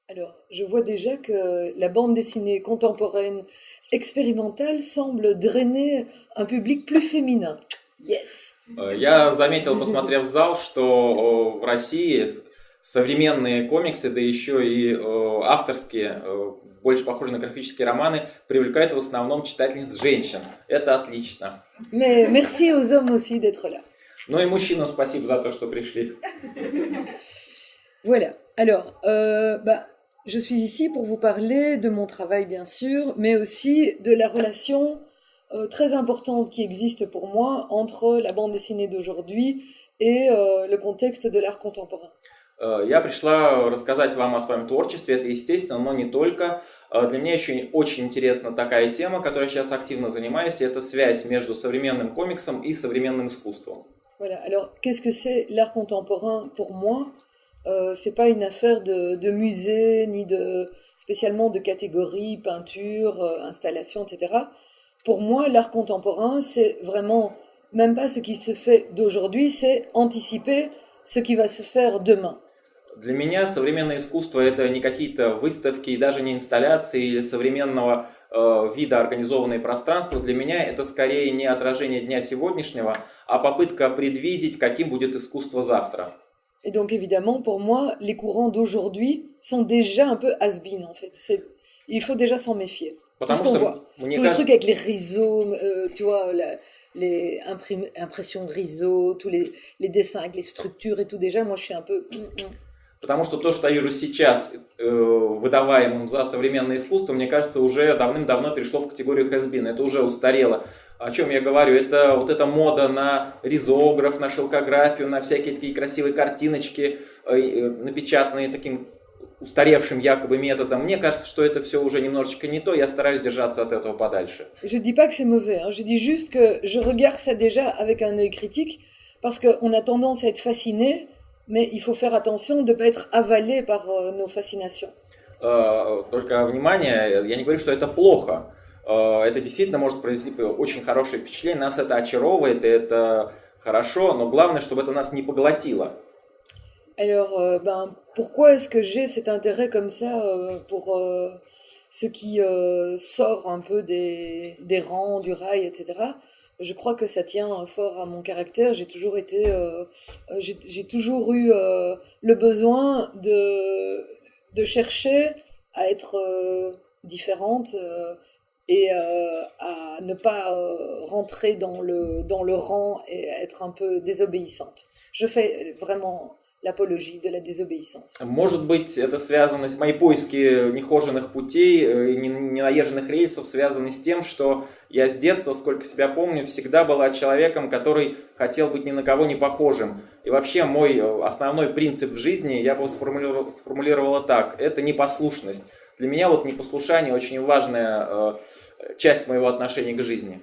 Alors, je vois déjà que la bande dessinée contemporaine expérimentale semble drainer un public plus féminin. Yes! Я заметил, посмотрев в зал, что в России современные комиксы, да еще и авторские, больше похожие на графические романы, привлекают в основном читательниц женщин. Это отлично. Mais merci aux hommes aussi d'être là. Ну и мужчинам спасибо за то, что пришли. Voilà. Alors, je suis ici pour vous parler de mon travail, bien sûr, mais aussi de la relation très importante qui existe pour moi entre la bande dessinée d'aujourd'hui et le contexte de l'art contemporain. Я пришла рассказать вам о своем творчестве, это естественно, но не только. Для меня еще очень интересна такая тема, которой я сейчас активно занимаюсь, это связь между современным комиксом и современным искусством. Voilà. Alors, qu'est-ce que c'est l'art contemporain pour moi? C'est pas une affaire de musée, ni spécialement de catégorie, peinture, installation, etc. Pour moi, l'art contemporain, c'est vraiment même pas ce qui se fait d'aujourd'hui, c'est anticiper ce qui va se faire demain. Для меня современное искусство это не какие-то выставки и даже не инсталляции или современного вида организованные пространства. Для меня это скорее не отражение дня сегодняшнего, а попытка предвидеть, каким будет искусство завтра. Et donc évidemment, pour moi, les courants d'aujourd'hui sont déjà un peu has-been en fait. Il faut déjà s'en méfier. Tout ce qu'on voit, tous les trucs avec les rhizomes, tu vois, les impressions riso, tous les dessins avec les structures et tout, déjà, moi je suis un peu... Потому что то, что я вижу сейчас выдаваемым за современное искусство, мне кажется, уже давным-давно перешло в категорию has-been. Это уже устарело. О чем я говорю? Это вот эта мода на ризограф, на шелкографию, на всякие такие красивые картиночки, напечатанные таким устаревшим якобы методом. Мне кажется, что это все уже немножечко не то. Я стараюсь держаться от этого подальше. Je dis pas que c'est mauvais, hein. Je dis juste que je regarde ça déjà avec un œil critique parce qu'on a tendance à être fasciné, mais il faut faire attention de ne pas être avalé par nos fascinations. Только внимание, я не говорю, что это плохо. Это действительно может произвести очень хорошее впечатление. Нас это очаровывает, и это хорошо, но главное, чтобы это нас не поглотило. Alors, pourquoi est-ce que j'ai cet intérêt comme ça pour ce qui sort un peu des rangs, du rail, etc. Je crois que ça tient fort à mon caractère. J'ai toujours eu le besoin de chercher à être différente et à ne pas rentrer dans le rang et être un peu désobéissante. Je fais vraiment l'apologie de la désobéissance. Может быть, это связано с мои поиски нехоженных путей, ненаезженных рейсов, связаны с тем, что я с детства, сколько себя помню, всегда была человеком, который хотел быть ни на кого не похожим. И вообще мой основной принцип в жизни, я бы сформулировала так, это непослушность. Для меня вот непослушание очень важная часть моего отношения к жизни.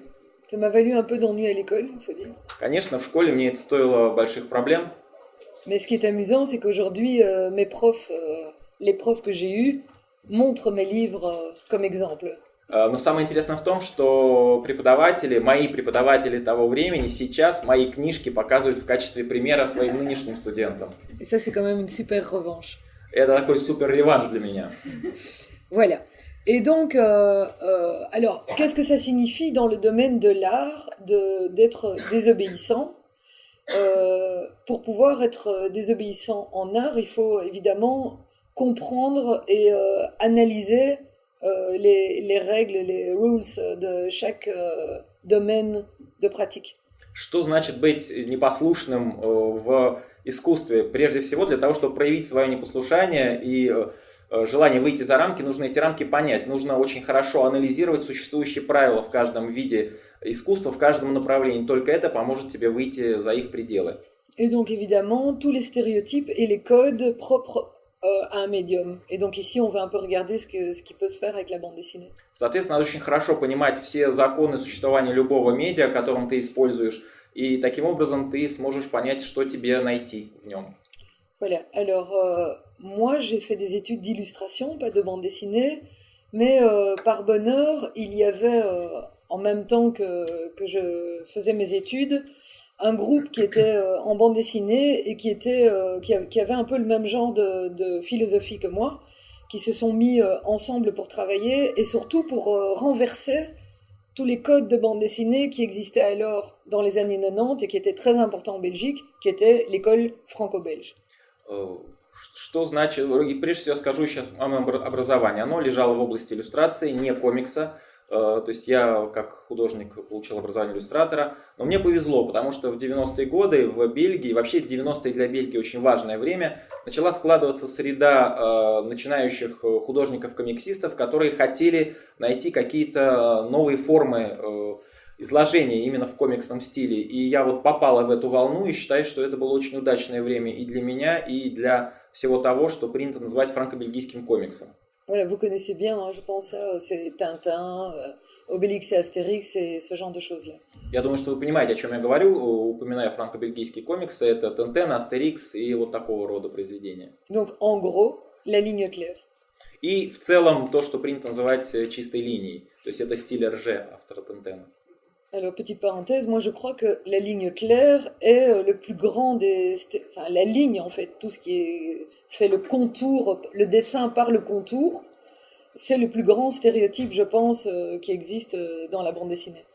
Ça m'a valu un peu d'ennui à l'école, il faut dire. Конечно, в школе мне это стоило больших проблем. Mais ce qui est amusant, c'est qu'aujourd'hui, les profs que j'ai eus, montrent mes livres comme exemple. Но самое интересное в том, что мои преподаватели того времени, сейчас мои книжки показывают в качестве примера своим нынешним студентам. Et ça, c'est quand même une super revanche. Это такой супер реванш для меня. Voilà. Et donc, alors, qu'est-ce que ça signifie dans le domaine de l'art d'être désobéissant? Pour pouvoir être désobéissant en art, il faut évidemment comprendre et analyser les règles, les rules de chaque domaine de pratique. Что значит быть непослушным в искусстве? Прежде всего, для того, чтобы проявить свое непослушание и желание выйти за рамки, нужно эти рамки понять. Нужно очень хорошо анализировать существующие правила в каждом виде искусства, в каждом направлении. Только это поможет тебе выйти за их пределы. Et donc évidemment, tous les stéréotypes et les codes propres à un médium. Et donc ici, on va un peu regarder ce qui peut se faire avec la bande dessinée. Соответственно, надо очень хорошо понимать все законы существования любого медиа, которым ты используешь. И таким образом ты сможешь понять, что тебе найти в нем. Voilà. Alors, moi, j'ai fait des études d'illustration, pas de bande dessinée, mais par bonheur, il y avait, en même temps que je faisais mes études, un groupe qui était en bande dessinée et qui avait un peu le même genre de philosophie que moi. qui se sont mis ensemble pour travailler et surtout pour renverser tous les codes de bande dessinée qui existaient alors dans les années 90 et qui étaient très importants en Belgique, qui était l'école franco-belge. Что значит, и прежде всего скажу сейчас о моем образовании. Оно лежало в области иллюстрации, не комикса. То есть я как художник получил образование иллюстратора. Но мне повезло, потому что в 90-е годы в Бельгии, вообще 90-е для Бельгии очень важное время, начала складываться среда начинающих художников-комиксистов, которые хотели найти какие-то новые формы изложения именно в комиксном стиле. И я вот попала в эту волну и считаю, что это было очень удачное время и для меня, и для всего того, что принято называть франко-бельгийским комиксом. Voilà, vous connaissez bien, hein, je pense, ça, c'est Tintin, Obélix et Astérix et ce genre de choses-là. Я думаю, что вы понимаете, о чем я говорю, упоминая франко-бельгийские комиксы. Это Tintin, Астерикс и вот такого рода произведения. Donc, en gros, la ligne claire. И в целом то, что принято называть чистой линией. То есть это стиль Эрже, автора Тинтена. Alors, petite parenthèse, moi je crois que la ligne claire est le plus grand des... Enfin, la ligne en fait, tout ce qui est fait le contour, le dessin par le contour, c'est le plus grand stéréotype, je pense, qui existe dans la bande dessinée.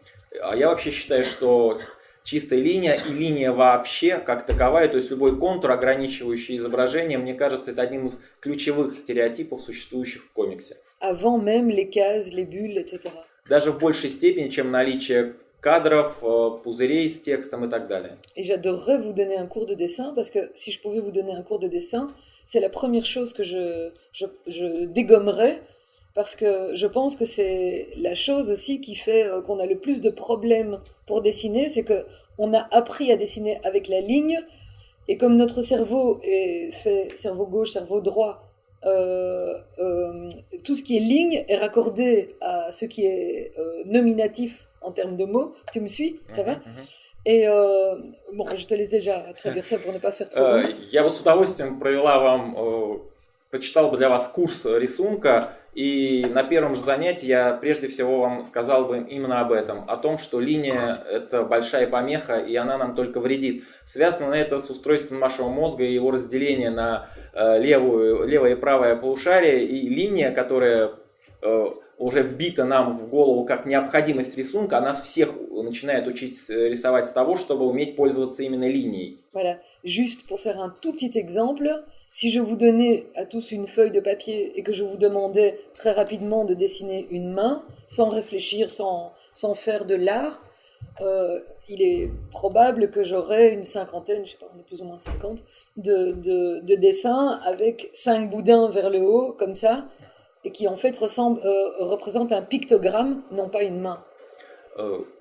А я вообще считаю, что чистая линия и линия вообще, как таковая, то есть любой контур, ограничивающий изображение, мне кажется, это одним из ключевых стереотипов, существующих в комиксе. Avant même les cases, les bulles, etc. Даже в большей степени, чем наличие кадров, пузырей с текстом и так далее. Et j'adorerais vous donner un cours de dessin, parce que si je pouvais vous donner un cours de dessin, c'est la première chose que je dégommerais, parce que je pense que c'est la chose aussi qui fait qu'on a le plus de problèmes pour dessiner, c'est qu'on a appris à dessiner avec la ligne, et comme notre cerveau est fait cerveau gauche, cerveau droit, tout ce qui est ligne est raccordé à ce qui est nominatif en termes de mots. Tu me suis? Ça va? Et bon, je te laisse déjà traduire ça pour ne pas faire trop long. Я бы с удовольствием прочитал бы для вас курс рисунка, и на первом же занятии я прежде всего вам сказал бы именно об этом, о том, что линия – это большая помеха, и она нам только вредит. Связано это с устройством нашего мозга и его разделение на левое и правое полушарие, и линия, которая уже вбита нам в голову как необходимость рисунка, нас всех начинает учить рисовать с того, чтобы уметь пользоваться именно линией. Voilà, juste pour faire un tout petit exemple, si je vous donnais à tous une feuille de papier et que je vous demandais très rapidement de dessiner une main, sans réfléchir, sans faire de l'art, il est probable que j'aurais une cinquantaine, je sais pas, on est plus ou moins 50, de dessins avec 5 boudins vers le haut, comme ça, et qui en fait représente un pictogramme, non pas une main.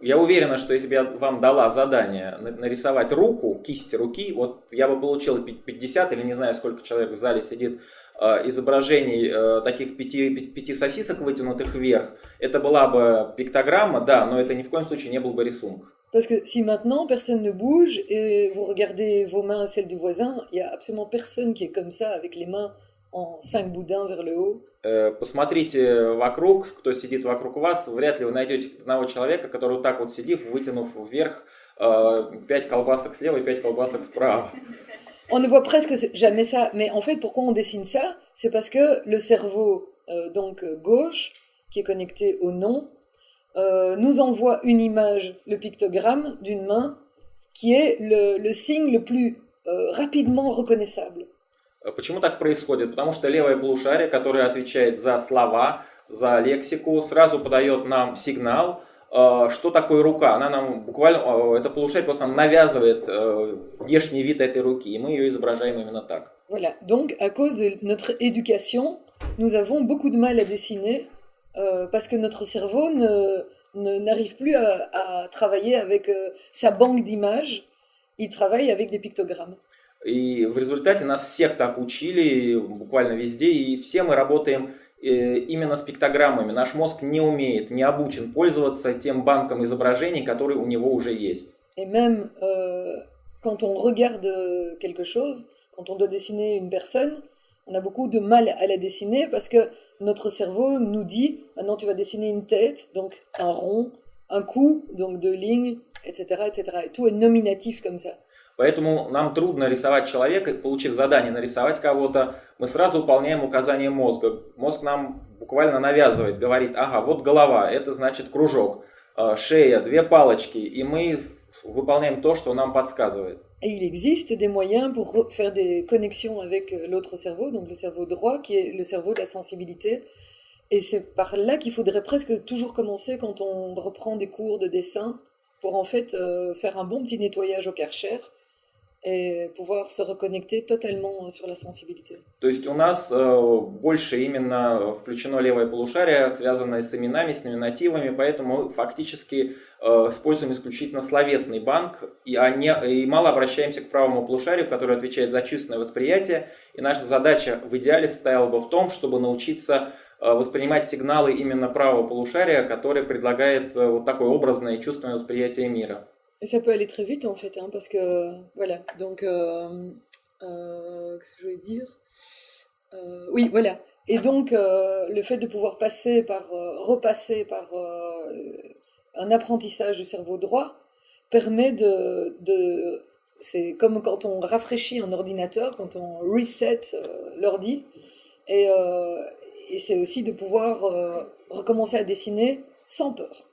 Я уверена, что если бы я вам дала задание нарисовать руку, кисть руки, вот я бы получил 50 или не знаю сколько человек в зале сидит, изображений таких 5 сосисок, вытянутых вверх. Это была бы пиктограмма, да, но это ни в коем случае не был бы рисунок. Parce que si maintenant personne ne bouge et vous regardez vos mains et celles du voisin, il n'y a absolument personne qui est comme ça avec les mains en 5 boudins vers le haut. Посмотрите вокруг, кто сидит вокруг вас, вряд ли вы найдете одного человека, который вот так вот сидит, вытянув вверх 5 колбасок слева и 5 колбасок справа. On ne voit presque jamais ça, mais en fait pourquoi on dessine ça? C'est parce que le cerveau donc gauche, qui est connecté au nom, nous envoie une image, le pictogramme d'une main, qui est le signe le plus rapidement reconnaissable. Почему так происходит? Потому что левое полушарие, которое отвечает за слова, за лексику, сразу подает нам сигнал, что такое рука. Она нам буквально, это полушарие просто нам навязывает внешний вид этой руки, и мы ее изображаем именно так. Voilà. Donc, à cause de notre éducation, nous avons beaucoup de mal à dessiner parce que notre cerveau n'arrive plus à travailler avec sa banque d'images. Il travaille avec des pictogrammes. И в результате нас всех так учили, буквально везде, и все мы работаем именно с пиктограммами. Наш мозг не умеет, не обучен пользоваться тем банком изображений, которые у него уже есть. Et même quand on regarde quelque chose, quand on doit dessiner une personne, on a beaucoup de mal à la dessiner parce que notre cerveau nous dit maintenant tu vas dessiner une tête, donc un rond, un cou, donc 2 lignes, etc., etc. Et tout est nominatif comme ça. Поэтому нам трудно рисовать человека, получив задание нарисовать кого-то, мы сразу выполняем указания мозга. Мозг нам буквально навязывает, говорит, ага, вот голова, это значит кружок, шея, две палочки, и мы выполняем то, что нам подсказывает. Et il existe des moyens pour faire des connexions avec l'autre cerveau, donc le cerveau droit, qui est le cerveau de la sensibilité. Et c'est par là qu'il faudrait presque toujours commencer quand on reprend des cours de dessin, pour en fait faire un bon petit nettoyage au Karcher et pouvoir se reconnecter totalement sur la sensibilité. То есть у нас больше именно включено левое полушарие, связанное с именами, с номинативами, поэтому мы фактически используем исключительно словесный банк и мало обращаемся к правому полушарию, которое отвечает за чувственное восприятие. И наша задача в идеале состояла бы в том, чтобы научиться воспринимать сигналы именно правого полушария, которое предлагает вот такое образное и чувственное восприятие мира. Et ça peut aller très vite en fait, hein, parce que voilà, donc qu'est-ce que je voulais dire? Oui, voilà. Et donc le fait de pouvoir repasser par un apprentissage du cerveau droit permet c'est comme quand on rafraîchit un ordinateur, quand on reset l'ordi, et, et c'est aussi de pouvoir recommencer à dessiner sans peur.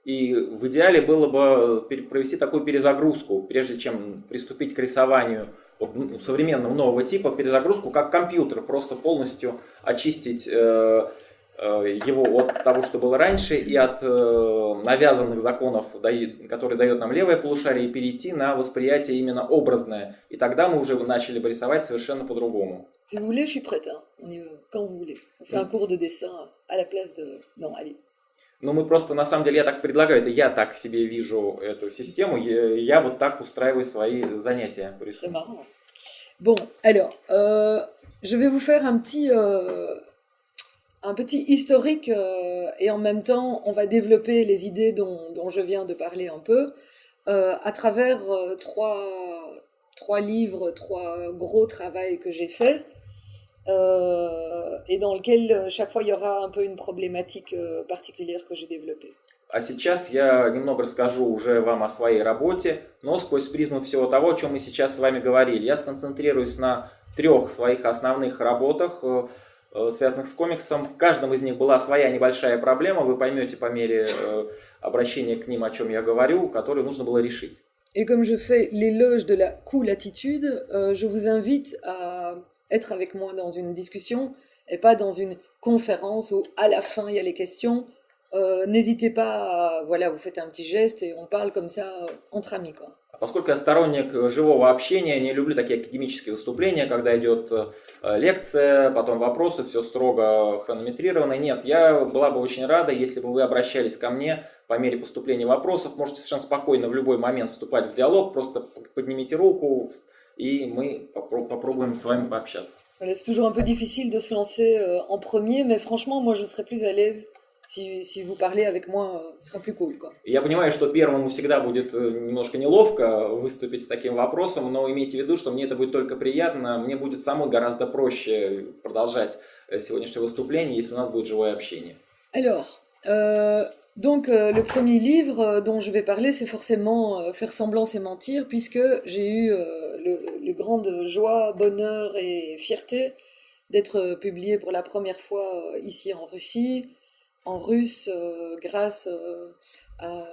И в идеале было бы провести такую перезагрузку, прежде чем приступить к рисованию современного нового типа, перезагрузку как компьютер, просто полностью очистить его от того, что было раньше, и от навязанных законов, которые дает нам левое полушарие, и перейти на восприятие именно образное. И тогда мы уже начали бы рисовать совершенно по-другому. Si vous voulez, je suis prête, hein. Quand vous voulez. On fait un cours de dessin à la place de... Non, allez. Ну, мы просто, на самом деле, я так предлагаю, это я так себе вижу эту систему, я вот так устраиваю свои занятия. Très marrant. Bon, alors, je vais vous faire un petit historique et en même temps, on va développer les idées dont je viens de parler un peu à travers trois livres, trois gros travaux que j'ai faits. Et dans lequel chaque fois il y aura un peu une problématique particulière que j'ai développée. А сейчас я немного расскажу уже вам о своей работе, но сквозь призму всего того, о чем мы сейчас с вами говорили. Я сконцентрируюсь на 3 своих основных работах, связанных с комиксом. В каждом из них была своя небольшая проблема, вы поймете по мере обращения к ним, о чем я говорю, которую нужно было решить. Et comme je fais l'éloge de la cool attitude, je vous invite à être avec moi dans une discussion et pas dans une conférence où à la fin il y a les questions. N'hésitez pas, voilà, vous faites un petit geste et on parle comme ça entre amis, quoi. Поскольку я сторонник живого общения, не люблю такие академические выступления, когда идет лекция, потом вопросы, все строго хронометрировано. Нет, я была бы очень рада, если бы вы обращались ко мне по мере поступления вопросов. Можете совершенно спокойно в любой момент вступать в диалог, просто поднимите руку, и мы попробуем с вами пообщаться. Voilà, c'est toujours un peu difficile de se lancer en premier, mais franchement, moi, je serais plus à l'aise si vous parlez avec moi, ce sera plus cool, quoi. Я понимаю, что первому всегда будет немножко неловко выступить с таким вопросом, но имейте в виду, что мне это будет только приятно, мне будет самой гораздо проще продолжать сегодняшнее выступление, если у нас будет живое общение. Alors, donc le premier livre dont je vais parler, c'est forcément Faire semblant, c'est mentir, puisque j'ai eu le grande joie, bonheur et fierté d'être publié pour la première fois ici en Russie, en russe, grâce à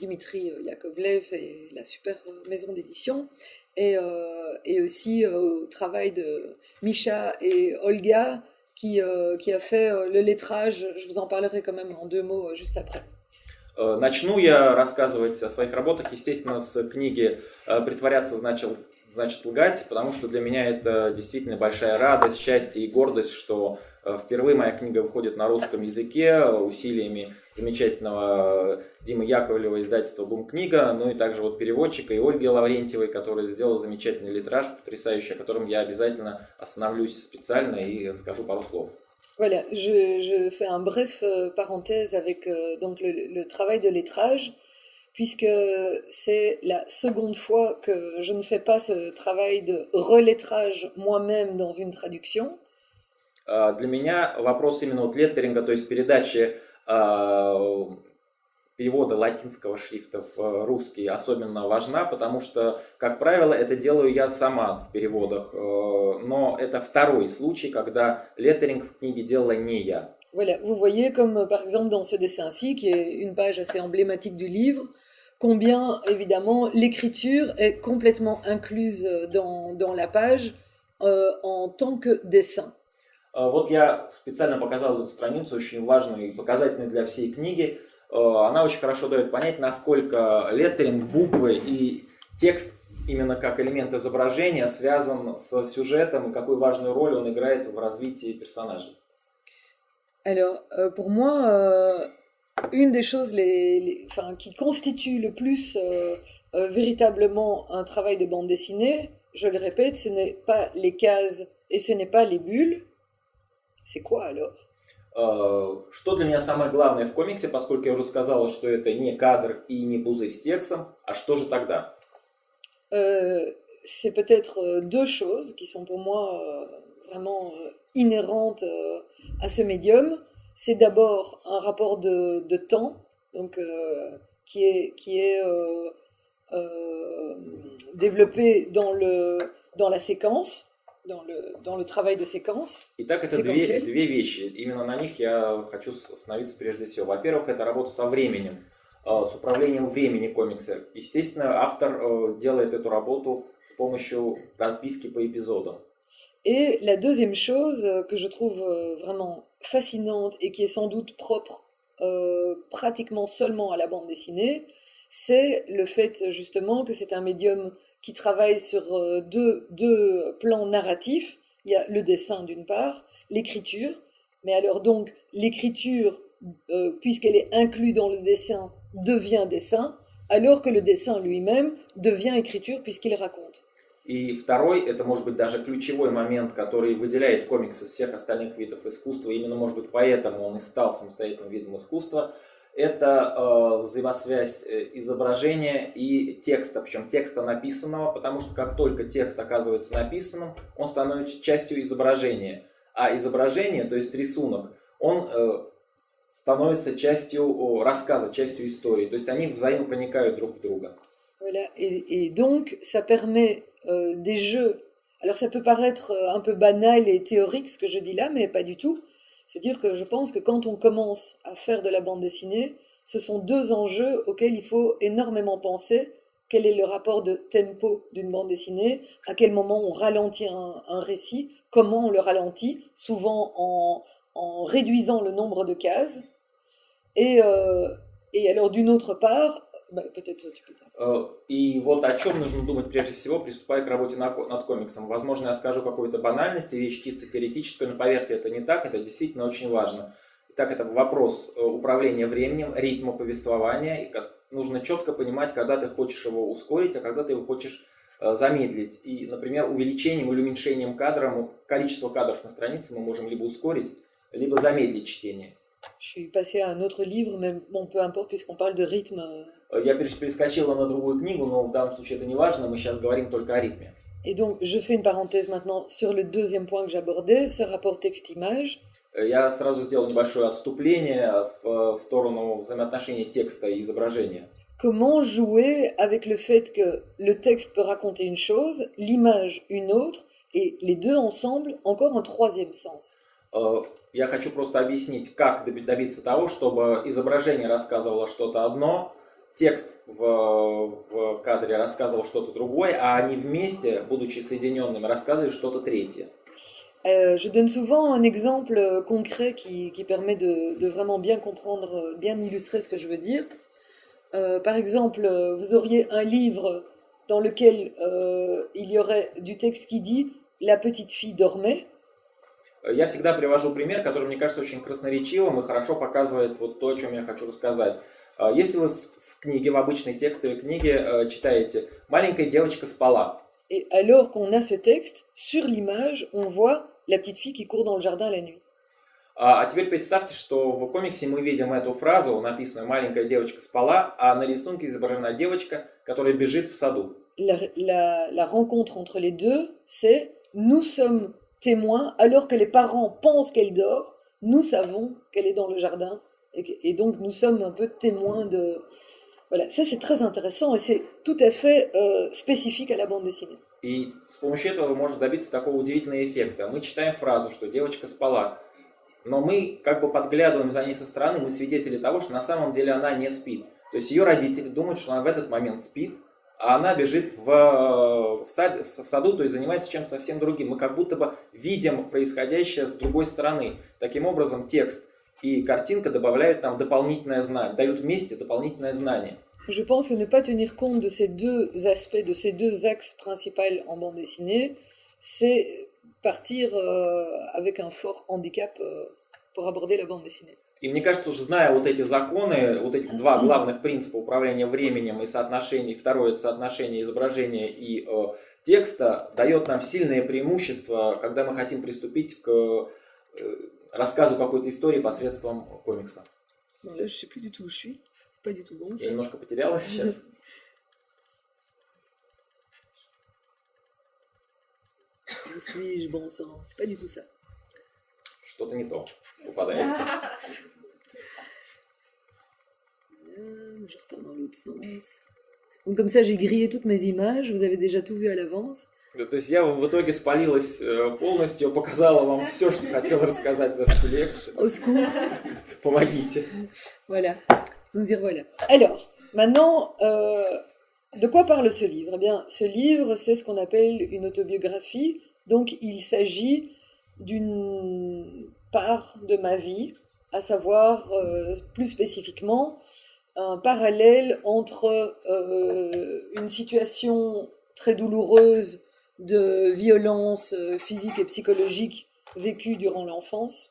Dimitri Yakovlev et la super maison d'édition, et aussi au travail de Misha et Olga, qui a fait le lettrage. Je vous en parlerai quand même en 2 mots juste après. Начну я рассказывать о своих работах, естественно, с книги «Притворяться значит лгать», потому что для меня это действительно большая радость, счастье и гордость, что впервые моя книга выходит на русском языке усилиями замечательного Димы Яковлева, издательства «Бум-книга», ну и также вот переводчика и Ольги Лаврентьевой, которая сделала замечательный литраж, потрясающий, о котором я обязательно остановлюсь специально и скажу пару слов. Voilà, je fais un bref parenthèse avec donc le travail de lettrage, puisque c'est la seconde fois que je ne fais pas ce travail de relettrage moi-même dans une traduction. Для меня вопрос именно вот леттеринга, то есть передачи перевода латинского шрифта в русский особенно важна, потому что, как правило, это делаю я сама в переводах, но это второй случай, когда леттеринг в книге делала не я. Voilà, vous voyez comme par exemple dans ce dessin-ci, qui est une page assez emblématique du livre, combien évidemment l'écriture est complètement incluse dans la page en tant que dessin. Вот я специально показал эту страницу, очень важную и показательную для всей книги. Она очень хорошо дает понять, насколько леттеринг, буквы и текст именно как элемент изображения связан с сюжетом и какую важную роль он играет в развитии персонажей. Alors, pour moi, une des choses enfin, qui constitue le plus véritablement un travail de bande dessinée, je le répète, ce n'est pas les cases et ce n'est pas les bulles. C'est quoi alors? Что для меня самое главное в комиксе, поскольку я уже сказала, что это не кадр и не пузырь с текстом, а что же тогда? C'est peut-être deux choses qui sont pour moi vraiment inhérentes à ce médium. C'est d'abord un rapport de temps, donc qui est développé dans la séquence, dans le travail de séquence. Итак, это две вещи. Именно на них я хочу остановиться прежде всего. Во-первых, это работа со временем, с управлением времени комикса. Естественно, автор делает эту работу с помощью разбивки по эпизодам. Et la deuxième chose que je trouve vraiment fascinante et qui est sans doute propre pratiquement seulement à la bande dessinée, c'est le fait justement que c'est un médium qui travaille sur deux plans narratifs. Il y a le dessin d'une part, l'écriture, mais alors donc l'écriture, puisqu'elle est inclue dans le dessin, devient dessin, alors que le dessin lui-même devient écriture puisqu'il raconte. И второй, это может быть даже ключевой момент, который выделяет комикс из всех остальных видов искусства, именно может быть поэтому он и стал самостоятельным видом искусства, это взаимосвязь изображения и текста, причем текста написанного, потому что как только текст оказывается написанным, он становится частью изображения, а изображение, то есть рисунок, он становится частью рассказа, частью истории, то есть они взаимопроникают друг в друга. Voilà. Et donc ça permet des jeux. Alors ça peut paraître un peu banal et théorique ce que je dis là, mais pas du tout. C'est-à-dire que je pense que quand on commence à faire de la bande dessinée, ce sont deux enjeux auxquels il faut énormément penser. Quel est le rapport de tempo d'une bande dessinée? À quel moment on ralentit un récit? Comment on le ralentit? Souvent en réduisant le nombre de cases. Et alors d'une autre part, peut-être tu peux dire. И вот о чем нужно думать прежде всего, приступая к работе над комиксом. Возможно, я скажу какую-то банальность, вещь чисто теоретическую, но поверьте, это не так, это действительно очень важно. Итак, это вопрос управления временем, ритма повествования. И нужно четко понимать, когда ты хочешь его ускорить, а когда ты его хочешь замедлить. И, например, увеличением или уменьшением кадра, количество кадров на странице мы можем либо ускорить, либо замедлить чтение. Je suis passée à un autre livre, mais bon, peu importe, puisqu'on parle de rythme. Я перескочила на другую книгу, но в данном случае это не важно, мы сейчас говорим только о ритме. Et donc, je fais une parenthèse maintenant sur le deuxième point que j'abordais, ce rapport texte-image. Я сразу сделал небольшое отступление в сторону взаимоотношений текста и изображения. Comment jouer avec le fait que le texte peut raconter une chose, l'image une autre, et les deux ensemble encore un troisième sens. Я хочу просто объяснить, как добиться того, чтобы изображение рассказывало что-то одно, текст в кадре рассказывал что-то другое, а они вместе, будучи соединенными, рассказывали что-то третье. Je donne souvent un exemple concret qui permet de vraiment bien comprendre, bien illustrer ce que je veux dire. Par exemple, vous auriez un livre dans lequel il y aurait du texte qui dit « La petite fille dormait ». Я всегда привожу пример, который, мне кажется, очень красноречивым и хорошо показывает вот то, о чем я хочу рассказать. Если вы в книге, в обычной текстовой книге читаете «Маленькая девочка спала». Et alors qu'on a ce texte, sur l'image, on voit la petite fille qui court dans le jardin la nuit. А теперь представьте, что в комиксе мы видим эту фразу, написанную «Маленькая девочка спала», а на рисунке изображена девочка, которая бежит в саду. La rencontre entre les deux, c'est nous sommes témoins, alors que les parents pensent qu'elle dort, nous savons qu'elle est dans le jardin Et donc nous sommes un peu témoins de... Voilà, ça c'est très intéressant et c'est tout à fait spécifique à la bande dessinée. И с помощью этого можно добиться такого удивительного эффекта. Мы читаем фразу, что девочка спала, но мы как бы подглядываем за ней со стороны, мы свидетели того, что на самом деле она не спит. То есть ее родители думают, что она в этот момент спит, а она бежит в саду, то есть занимается чем-то совсем другим. Мы как будто бы видим происходящее с другой стороны. Таким образом, текст и картинка добавляют нам дополнительное знание, дают вместе дополнительное знание. Je pense que ne pas tenir compte de ces deux aspects, de ces deux axes principaux en bande dessinée, c'est partir avec un fort handicap pour aborder la bande dessinée. И мне кажется, уже зная вот эти законы, вот эти два главных принципа управления временем и соотношений, второе это соотношение изображения и текста, дает нам сильное преимущество, когда мы хотим приступить к рассказу какой-то истории посредством комикса. Bon, là, je sais plus du tout où je suis. C'est pas du tout bon. Я немножко потерялась сейчас. Où suis-je? Bon sang, c'est pas du tout ça. Что-то не то попадается. Je repars dans l'autre sens. Donc comme ça, j'ai grillé toutes mes images. Vous avez déjà tout vu à l'avance. То есть я в итоге спалилась полностью, показала вам все, что хотела рассказать за всю лекцию. Au secours. Помогите. Voilà, nous y revoilà. Alors, maintenant, de quoi parle ce livre? Eh bien, ce livre, c'est ce qu'on appelle une autobiographie. Donc, il s'agit d'une part de ma vie, à savoir, plus spécifiquement, un parallèle entre une situation très douloureuse de violence physique et psychologique vécue durant l'enfance,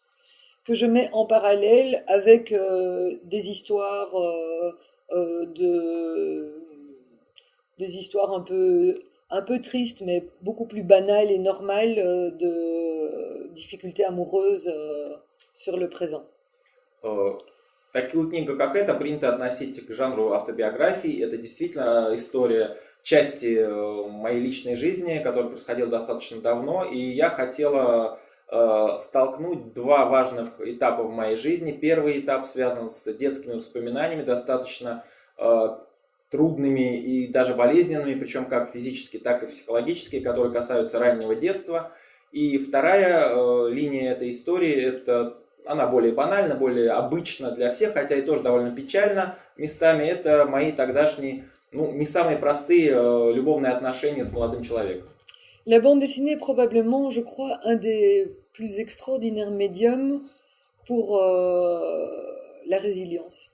que je mets en parallèle avec des histoires des histoires un peu tristes, mais beaucoup plus banales et normales de difficultés amoureuses sur le présent. Такую книгу, как эта, принято относить к жанру автобиографии. Это действительно история части моей личной жизни, которая происходила достаточно давно. И я хотела столкнуть два важных этапа в моей жизни. Первый этап связан с детскими воспоминаниями, достаточно трудными и даже болезненными, причем как физически, так и психологически, которые касаются раннего детства. И вторая линия этой истории, она более банальна, более обычна для всех, хотя и тоже довольно печально местами. Это мои тогдашние, не самые простые любовные отношения с молодым человеком. La bande dessinée est probablement, je crois, un des plus extraordinaires médiums pour la résilience.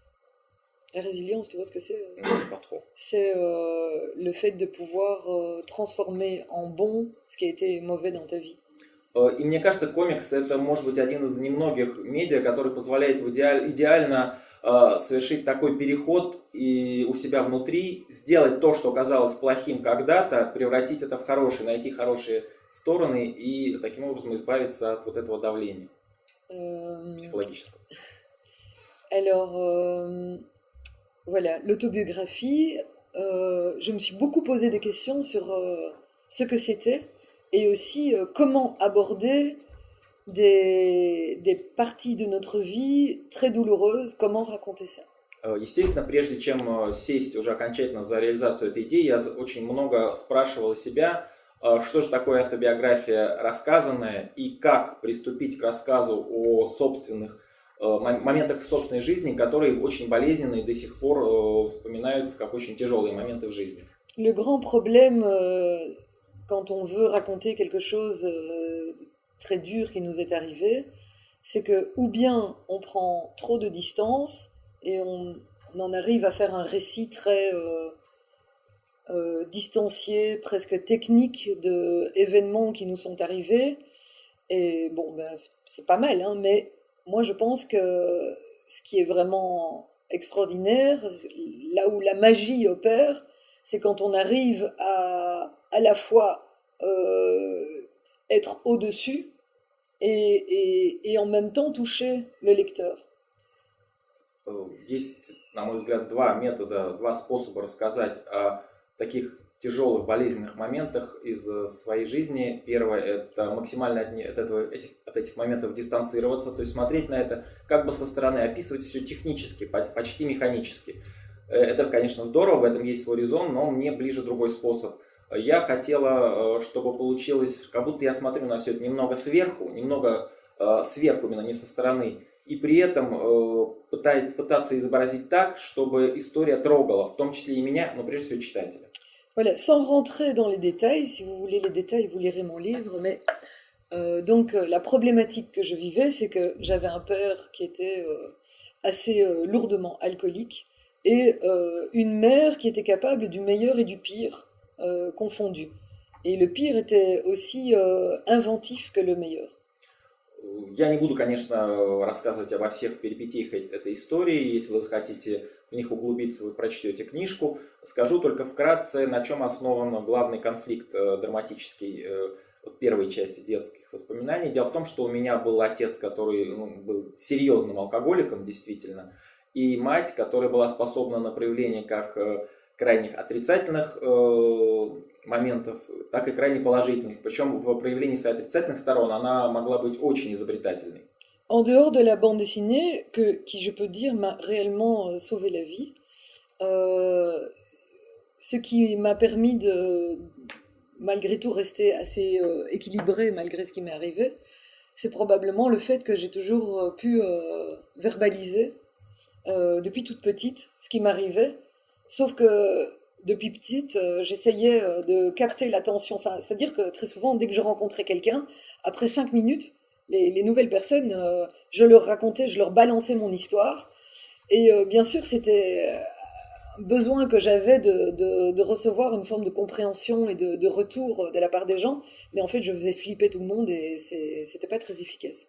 La résilience, tu vois ce que c'est? Pas trop. C'est le fait de pouvoir transformer en bon ce qui a été mauvais dans ta vie. И мне кажется, комикс это может быть один из немногих медиа, который позволяет идеально совершить такой переход и у себя внутри, сделать то, что казалось плохим когда-то, превратить это в хорошее, найти хорошие стороны и таким образом избавиться от вот этого давления психологического. Alors, voilà, l'autobiographie, je me suis beaucoup posé des questions sur ce que c'était et aussi comment aborder des parties de notre vie très douloureuses, comment raconter ça. Естественно, прежде чем сесть уже окончательно за реализацию этой идеи, я очень много спрашивал себя, что же такое автобиография рассказанная и как приступить к рассказу о собственных моментах собственной жизни, которые очень болезненные и до сих пор вспоминаются как очень тяжелые моменты в жизни. Le grand problème quand on veut raconter quelque chose très dur qui nous est arrivé, c'est que ou bien on prend trop de distance et on en arrive à faire un récit très distancié, presque technique de événements qui nous sont arrivés. Et bon, ben, c'est pas mal, hein, mais moi je pense que ce qui est vraiment extraordinaire, là où la magie opère, c'est quand on arrive à la fois être au-dessus et en même temps toucher le lecteur. Есть, на мой взгляд, два метода, два способа рассказать о таких тяжелых болезненных моментах из своей жизни. Первое – это максимально от этих моментов дистанцироваться, то есть смотреть на это как бы со стороны, описывать все технически, почти механически. Это, конечно, здорово, в этом есть свой резон, но мне ближе другой способ. Я хотела, чтобы получилось, как будто я смотрю на все это немного сверху именно не со стороны, и при этом пытаться изобразить так, чтобы история трогала, в том числе и меня, но прежде всего читателя. Voilà, sans rentrer dans les détails, si vous voulez les détails, vous lirez mon livre, mais la problématique que je vivais, c'est que j'avais un père qui était assez lourdement alcoolique et une mère qui était capable du meilleur et du pire confondus. Et le pire était aussi inventif que le meilleur. Я не буду, конечно, рассказывать обо всех перипетиях этой истории. Если вы захотите в них углубиться, вы прочтете книжку. Скажу только вкратце, на чем основан главный конфликт драматический первой части детских воспоминаний. Дело в том, что у меня был отец, который был серьезным алкоголиком, действительно, и мать, которая была способна на проявление как крайних отрицательных моментов, так и крайне положительных. Причем в проявлении своих отрицательных сторон она могла быть очень изобретательной. En dehors de la bande dessinée, qui je peux dire m'a réellement sauvé la vie, ce qui m'a permis de, malgré tout, rester assez équilibré malgré ce qui m'est arrivé, c'est probablement le fait que j'ai toujours pu verbaliser depuis toute petite ce qui m'arrivait, sauf que depuis petite, j'essayais de capter l'attention. Enfin, c'est-à-dire que très souvent, dès que je rencontrais quelqu'un, après 5 minutes, les nouvelles personnes, je leur racontais, je leur balançais mon histoire. Et bien sûr, c'était un besoin que j'avais de recevoir une forme de compréhension et de retour de la part des gens. Mais en fait, je faisais flipper tout le monde et c'était pas très efficace.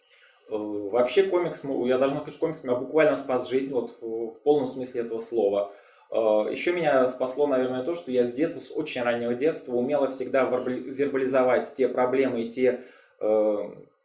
Вообще комикс, я должна сказать, что комикс меня буквально спас жизнь, вот в полном смысле этого слова. Еще меня спасло, наверное, то, что я с детства, с очень раннего детства умела всегда вербализовать те проблемы и те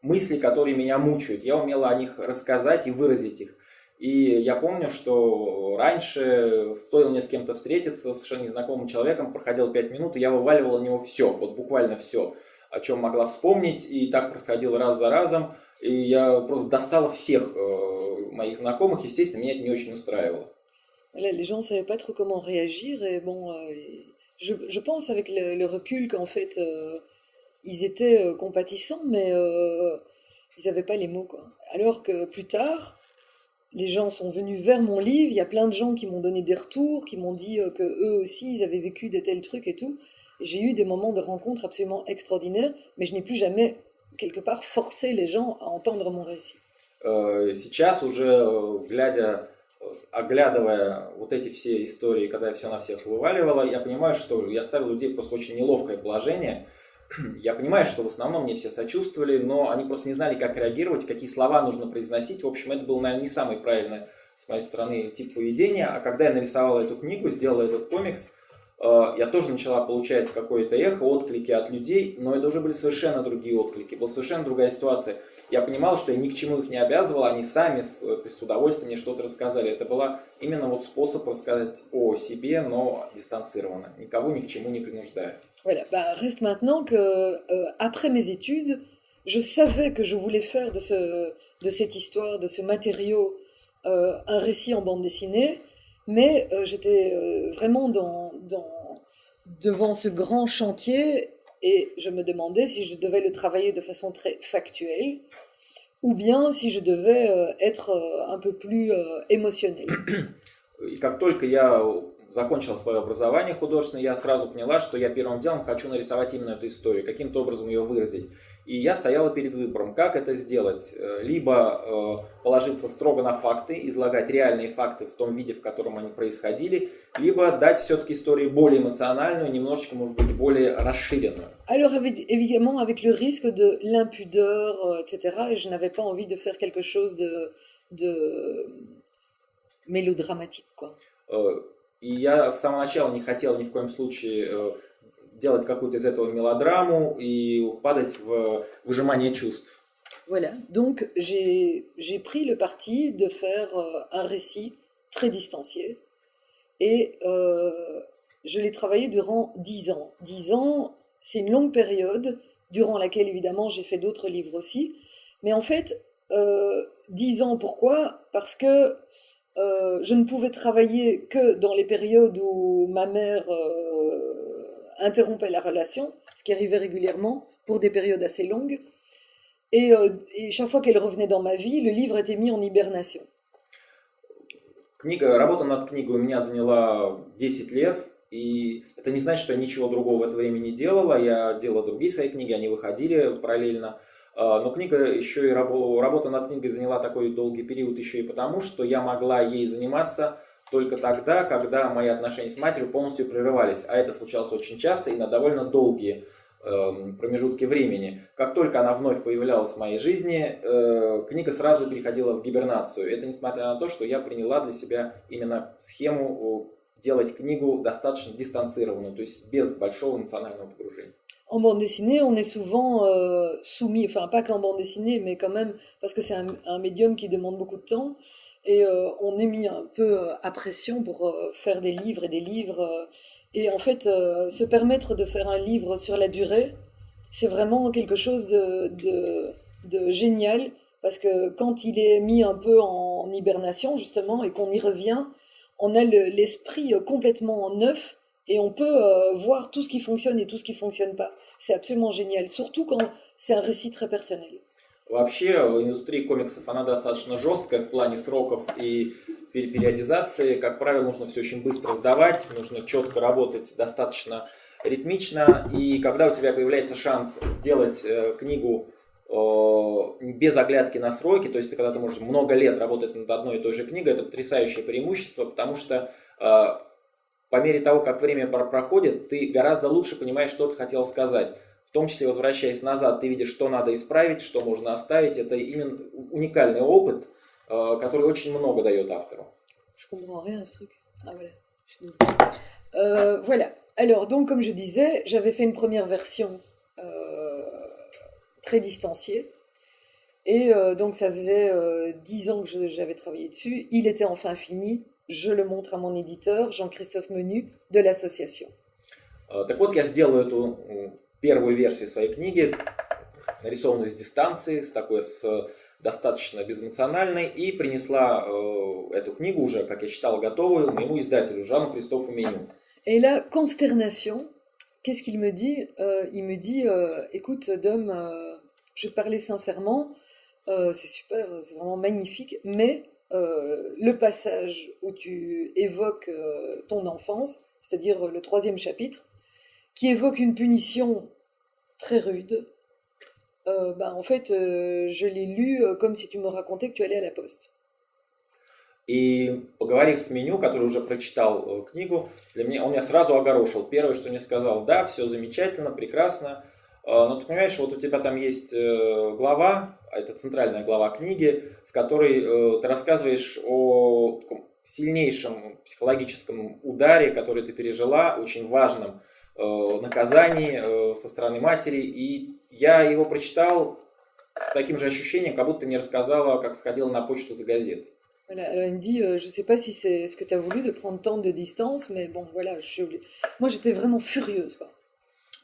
мысли, которые меня мучают. Я умела о них рассказать и выразить их. И я помню, что раньше стоило мне с кем-то встретиться, с совершенно незнакомым человеком, проходило 5 минут, и я вываливала на него все, вот буквально все, о чем могла вспомнить, и так происходило раз за разом. И я просто достала всех моих знакомых, естественно, меня это не очень устраивало. Voilà, les gens ne savaient pas trop comment réagir et bon, je pense avec le recul qu'en fait ils étaient compatissants mais ils n'avaient pas les mots quoi. Alors que plus tard, les gens sont venus vers mon livre, il y a plein de gens qui m'ont donné des retours, qui m'ont dit que eux aussi ils avaient vécu de tels trucs et tout. Et j'ai eu des moments de rencontre absolument extraordinaires, mais je n'ai plus jamais quelque part forcé les gens à entendre mon récit. Сейчас уже оглядывая вот эти все истории, когда я все на всех вываливала, я понимаю, что я ставил людей просто в очень неловкое положение. Я понимаю, что в основном мне все сочувствовали, но они просто не знали, как реагировать, какие слова нужно произносить. В общем, это был, наверное, не самый правильный с моей стороны тип поведения. А когда я нарисовала эту книгу, сделала этот комикс, я тоже начала получать какое-то эхо, отклики от людей, но это уже были совершенно другие отклики, была совершенно другая ситуация. Я понимал, что я ни к чему их не обязывал, они сами с удовольствием мне что-то рассказали. Это был именно вот способ рассказать о себе, но дистанцированно, никого ни к чему не принуждая. Voilà, bah, reste maintenant que après mes études, je savais que je voulais faire de cette histoire, de ce matériau, un récit en bande dessinée, mais j'étais vraiment devant ce grand chantier et je me demandais si je devais le travailler de façon très factuelle ou bien si je devais être un peu plus émotionnelle. И как только я закончил свое образование художественное, я сразу поняла, что я первым делом хочу нарисовать именно эту историю, каким-то образом ее выразить. И я стояла перед выбором, как это сделать. Либо положиться строго на факты, излагать реальные факты в том виде, в котором они происходили, либо дать все-таки истории более эмоциональную, немножечко, может быть, более расширенную. Alors évidemment, avec le risque de l'impudeur, etc., et je n'avais pas envie de faire quelque chose de mélodramatique, quoi. И я с самого начала не хотел ни в коем случае делать какую-то из этого мелодраму и впадать в выжимание чувств. Voilà, donc j'ai pris le parti de faire un récit très distancié et je l'ai travaillé durant 10 ans. 10 ans, c'est une longue période, durant laquelle, évidemment, j'ai fait d'autres livres aussi. Mais en fait, 10 ans, pourquoi? Parce que je ne pouvais travailler que dans les périodes où ma mère interrompait la relation, ce qui arrivait régulièrement pour des périodes assez longues. Et chaque fois qu'elle revenait dans ma vie, le livre était mis en hibernation. Работа над книгой у меня заняла 10 лет, и это не значит, что я ничего другого в это время не делала. Я делала другие свои книги, они выходили параллельно. Но книга еще и работа над книгой заняла такой долгий период еще и потому, что я могла ей заниматься только тогда, когда мои отношения с матерью полностью прерывались. А это случалось очень часто и на довольно долгие промежутки времени. Как только она вновь появлялась в моей жизни, книга сразу переходила в гибернацию. Это несмотря на то, что я приняла для себя именно схему делать книгу достаточно дистанцированную, то есть без большого эмоционального погружения. En bande dessinée, on est souvent soumis, enfin pas qu'en bande dessinée, mais quand même, parce que c'est un médium qui demande beaucoup de temps, et on est mis un peu à pression pour faire des livres et des livres. Et en fait, se permettre de faire un livre sur la durée, c'est vraiment quelque chose de génial, parce que quand il est mis un peu en hibernation, justement, et qu'on y revient, on a l'esprit complètement neuf, et on peut voir tout ce qui fonctionne et tout ce qui fonctionne pas. C'est absolument génial, surtout quand c'est un récit très personnel. Вообще, индустрия комиксов, она достаточно жесткая в плане сроков и периодизации. Как правило, нужно все очень быстро сдавать, нужно четко работать, достаточно ритмично. И когда у тебя появляется шанс сделать книгу без оглядки на сроки, то есть когда ты можешь много лет работать над одной и той же книгой, это потрясающее преимущество, потому что по мере того, как время проходит, ты гораздо лучше понимаешь, что ты хотел сказать. В том числе, возвращаясь назад, ты видишь, что надо исправить, что можно оставить. Это именно уникальный опыт, который очень много дает автору. Je comprends rien à ce truc. Ah voilà, je suis voilà. Alors, donc, comme je disais, j'avais fait une première version très distanciée. Et donc, ça faisait 10 ans que j'avais travaillé dessus. Il était enfin fini. Je le montre à mon éditeur, Jean-Christophe Menu, de l'association. Так вот, я сделал эту первую версию своей книги, нарисованную с дистанции, с достаточно безэмоциональной, и принесла эту книгу уже, как я считал, готовую моему издателю, Жану-Кристофу Меню. Et là, consternation, qu'est-ce qu'il me dit? Il me dit, écoute, Dom, je vais te parler sincèrement, c'est super, c'est vraiment magnifique, mais le passage où tu évoques ton enfance, c'est-à-dire le 3e chapitre, qui évoque une punition très rude, en fait, je l'ai lu comme si tu me racontais que tu allais à la poste. И поговорив с Меню, который уже прочитал книгу, он меня сразу огорошил. Первое, что мне сказал: да, все замечательно, прекрасно, но ты понимаешь, вот у тебя там есть глава, это центральная глава книги, в которой ты рассказываешь о таком сильнейшем психологическом ударе, который ты пережила, очень важном наказании со стороны матери. И я его прочитал с таким же ощущением, как будто ты мне рассказала, как сходила на почту за газетой. Voilà, alors il me dit, je sais pas si c'est ce que tu as voulu de prendre tant de distance, mais bon, voilà, moi j'étais vraiment furieuse, quoi.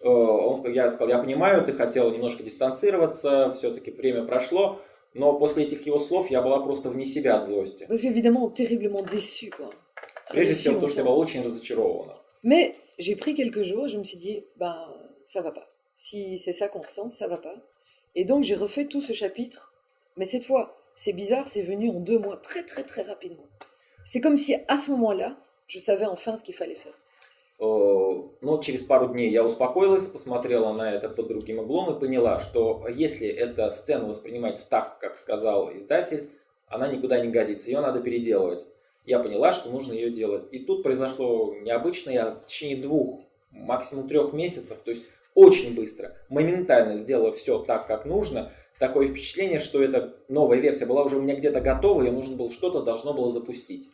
Я сказал: я понимаю, ты хотела немножко дистанцироваться, все-таки время прошло, но после этих его слов я была просто вне себя от злости. Parce qu'évidemment, terriblement déçue, quoi. Прежде всего, потому что я была очень разочарована. Mais j'ai pris quelques jours, je me suis dit, ça va pas. Si c'est ça qu'on ressent, ça va pas. Et donc j'ai refait tout ce chapitre, mais cette fois, c'est bizarre, c'est venu en 2 mois, très très très rapidement. C'est comme si à ce moment-là, je savais enfin ce qu'il fallait faire. Но через пару дней я успокоилась, посмотрела на это под другим углом и поняла, что если эта сцена воспринимать так, как сказал издатель, она никуда не годится, ее надо переделывать. Я поняла, что нужно ее делать. И тут произошло необычно, я в течение 2, максимум 3 месяцев, то есть очень быстро, моментально сделала все так, как нужно. Такое впечатление, что эта новая версия была уже у меня где-то готова, ее нужно было что-то, должно было запустить.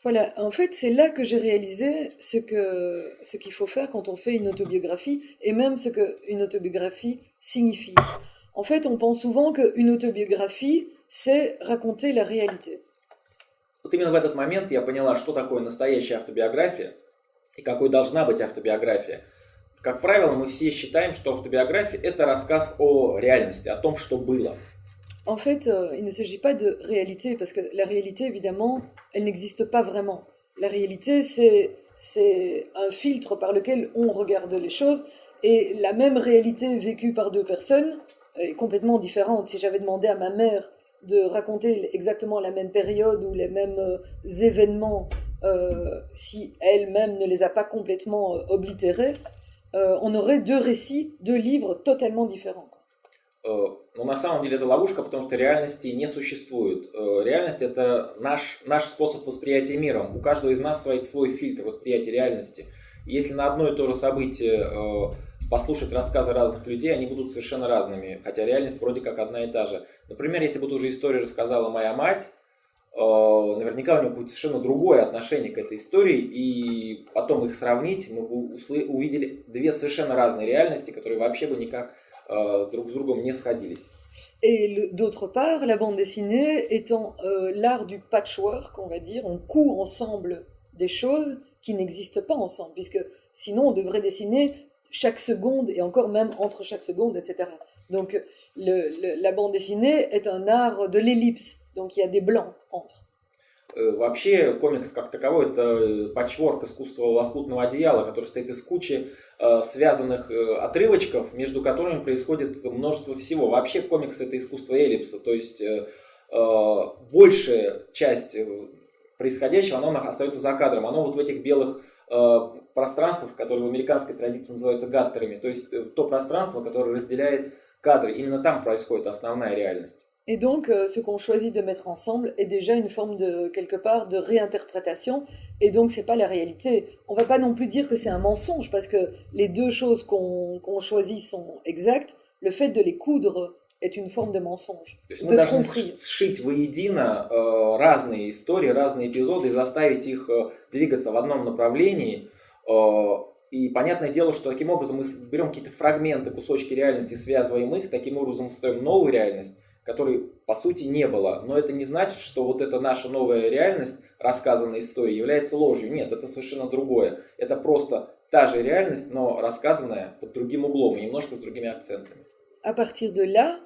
Voilà, en fait, c'est là que j'ai réalisé ce qu'il faut faire quand on fait une autobiographie, et même ce qu'une autobiographie signifie. En fait, on pense souvent qu'une autobiographie, c'est raconter la réalité. Вот именно в этот момент я поняла, что такое настоящая автобиография. и какой должна быть автобиография. Как правило, мы все считаем, что автобиография – это рассказ о реальности, о том, что было. En fait, il ne s'agit pas de réalité, parce que la réalité, évidemment, elle n'existe pas vraiment. La réalité, c'est un filtre par lequel on regarde les choses, et la même réalité vécue par deux personnes est complètement différente. Si j'avais demandé à ma mère de raconter exactement la même période ou les mêmes événements, si elle-même ne les a pas complètement oblitérés, on aurait deux récits, deux livres totalement différents. Но на самом деле это ловушка, потому что реальности не существует. Реальность – это наш способ восприятия мира. У каждого из нас стоит свой фильтр восприятия реальности. И если на одно и то же событие послушать рассказы разных людей, они будут совершенно разными, хотя реальность вроде как одна и та же. Например, если бы ту же историю рассказала моя мать, наверняка у нее будет совершенно другое отношение к этой истории, и потом их сравнить, мы бы увидели две совершенно разные реальности, которые вообще бы никак друг с другом не сходились. Et d'autre part, la bande dessinée étant l'art du patchwork, on va dire, on coud ensemble des choses qui n'existent pas ensemble, puisque sinon on devrait dessiner chaque seconde et encore même entre chaque seconde, etc. Donc la bande dessinée est un art de l'ellipse, donc il y a des blancs entre. Вообще комикс как таковой это патчворк, искусство лоскутного одеяла, который состоит из кучи связанных отрывочков, между которыми происходит множество всего. Вообще комикс это искусство эллипса, то есть большая часть происходящего, оно остается за кадром, оно вот в этих белых пространствах, которые в американской традиции называются гаттерами, то есть то пространство, которое разделяет кадры, именно там происходит основная реальность. Et donc, ce qu'on choisit de mettre ensemble est déjà une forme de, quelque part, de réinterprétation. Et donc, c'est pas la réalité. On va pas non plus dire que c'est un mensonge, parce que les deux choses qu'on choisit sont exactes. Le fait de les coudre est une forme de mensonge, de tromperie. Сшить воедино разные истории, разные эпизоды и заставить их двигаться в одном направлении. И понятное дело, что таким образом мы берем какие-то фрагменты, кусочки реальности, связываем их, таким образом создаем новую реальность, которой по сути не было. Но это не значит, что вот эта наша новая реальность, рассказанная история, является ложью. Нет, это совершенно другое. Это просто та же реальность, но рассказанная под другим углом и немножко с другими акцентами. À partir de là,